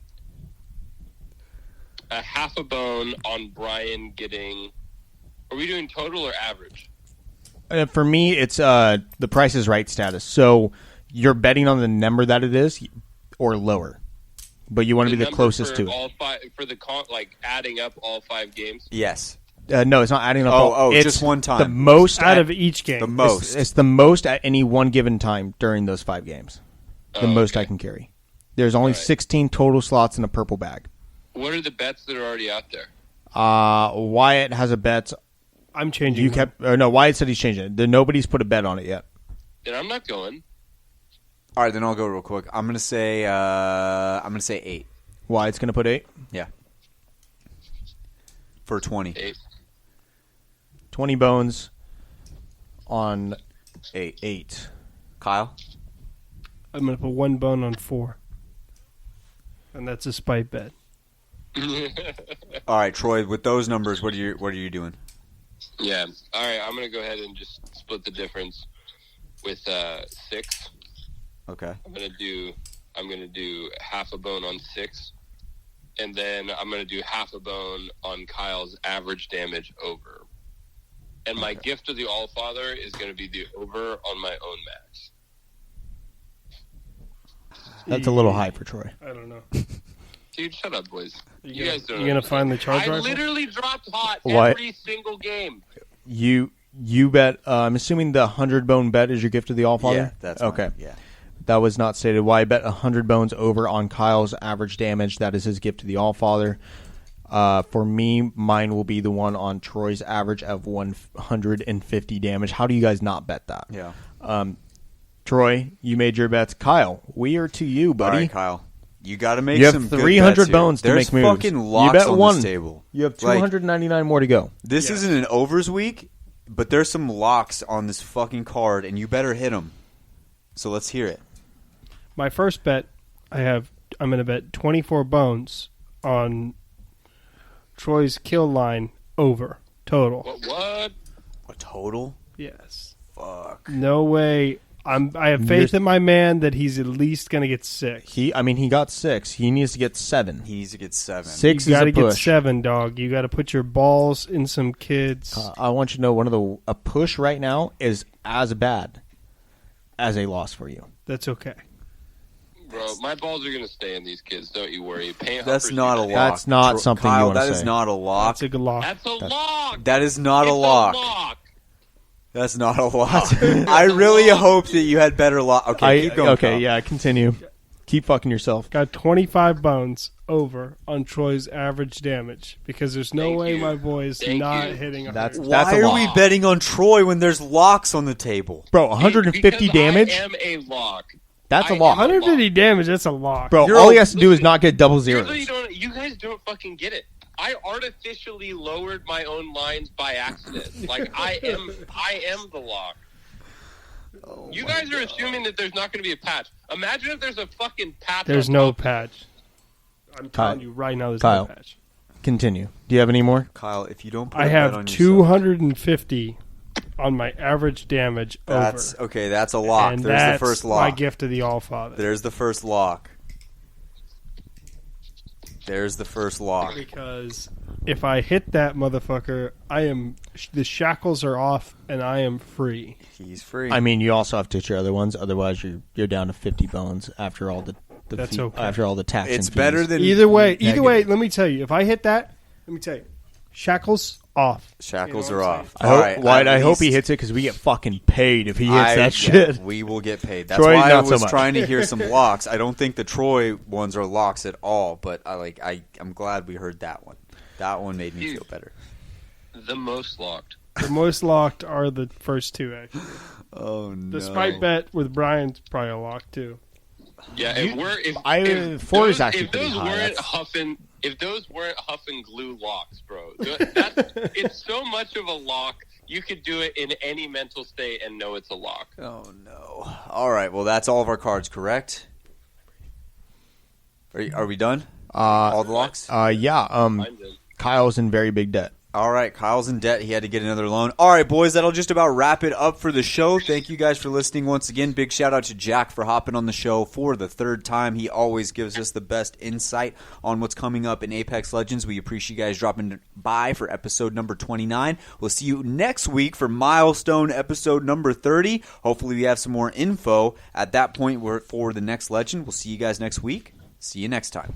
a half a bone on Brian getting. Are we doing total or average? For me, it's the Price is Right status. So you're betting on the number that it is, or lower, but you want to be the closest to it. All five, for the adding up all 5 games. Yes. No, it's not adding up. It's just one time. The most out of each game. The most. It's the most at any one given time during those 5 games. The most I can carry. There's only 16 total slots in a purple bag. What are the bets that are already out there? Wyatt has a bet. I'm changing. Wyatt said he's changing it. Nobody's put a bet on it yet. Then I'm not going. All right, then I'll go real quick. I'm gonna say 8. Wyatt's gonna put 8. Yeah. For 20. 8. 20 bones on 8. Kyle. I'm going to put 1 bone on 4. And that's a spite bet. All right, Troy. With those numbers, what are you doing? Yeah. All right. I'm gonna go ahead and just split the difference with 6. Okay. I'm gonna do half a bone on 6, and then I'm gonna do half a bone on Kyle's average damage over. And my gift to the Allfather is gonna be the over on my own max. That's a little high for Troy. I don't know. Dude, shut up, boys. You gonna- guys don't. you gonna find the charge I rifle? literally dropped hot What? every single game. You bet. I'm assuming the 100 bone bet is your gift to the Allfather. Yeah, that's okay. Mine. Yeah. That was not stated. Why I bet 100 bones over on Kyle's average damage. That is his gift to the Allfather. For me, mine will be the one on Troy's average of 150 damage. How do you guys not bet that? Yeah. Troy, you made your bets. Kyle, we are to you, buddy. All right, Kyle. You got to make You have some 300 good bets bones to here. make moves. There's fucking locks You bet on one. this table. You have 299 more to go. This isn't an overs week, but there's some locks on this fucking card, and you better hit them. So let's hear it. My first bet, I'm going to bet 24 bones on Troy's kill line over total. What? A total? Yes. Fuck. No way. I have faith in my man that he's at least going to get 6. He got 6. He needs to get 7. He needs to get 7. 6 You is got a to get push. 7, dog. You got to put your balls in some kids. I want you to know a push right now is as bad as a loss for you. That's okay. Bro, my balls are gonna stay in these kids. Don't you worry. That's not a lock. That's not something Kyle, you want to that say. is not a lock. That's a good lock. That's a lock. That is not It's a lock. That's not a lock. I really hope that you had better lock. Okay, keep going. Okay, Kyle. yeah, continue. Keep fucking yourself. Got 25 bones over on Troy's average damage because there's no Thank way you. my boy is Thank not you. hitting 100. That's Why a are lock. we betting on Troy when there's locks on the table? Bro, 150 Because damage? I am a lock. That's a I lock. am 150 damage, that's a lock. Bro, You're all all- he has to do is not get double zeros. You guys don't fucking get it. I artificially lowered my own lines by accident. Like I am the lock. You guys are assuming that there's not going to be a patch. Imagine if there's a fucking patch. There's on no top. patch. I'm Kyle. telling you right now, there's Kyle. no patch. Continue. Do you have any more? Kyle, if you don't put I a bet have on 250 on my average damage yourself, over. okay, that's a lock. And There's that's the first my lock. gift to the Allfather. There's the first lock. There's the first lock. Because if I hit that motherfucker, the shackles are off and I am free. He's free. I mean, you also have to hit your other ones. Otherwise, you're down to 50 bones after all the That's fee- okay. after all the tax. it's and fees. better than Either way, Negative. let me tell you. If I hit that, shackles off. shackles You know are what I'm off. I hope, All right, White, at I hope he least hits it because we get fucking paid if he hits that yeah, shit. we will get paid. That's Troy, why I not so was much. trying to hear some locks. I don't think the Troy ones are locks at all, but I'm glad we heard that one. That one made me feel better. The most locked. The most locked are the first two, actually. Oh no! The spite bet with Brian's probably a lock, too. Yeah, if Four is actually if pretty those high. weren't That's- if those weren't huff and glue locks, bro, it's so much of a lock. You could do it in any mental state and know it's a lock. Oh, no. All right, well, that's all of our cards, correct? Are we done? All the locks? Yeah. Kyle's in very big debt. All right, Kyle's in debt. He had to get another loan. All right, boys, that'll just about wrap it up for the show. Thank you guys for listening once again. Big shout out to Jack for hopping on the show for the third time. He always gives us the best insight on what's coming up in Apex Legends. We appreciate you guys dropping by for episode number 29. We'll see you next week for milestone episode number 30. Hopefully we have some more info at that point for the next legend. We'll see you guys next week. See you next time.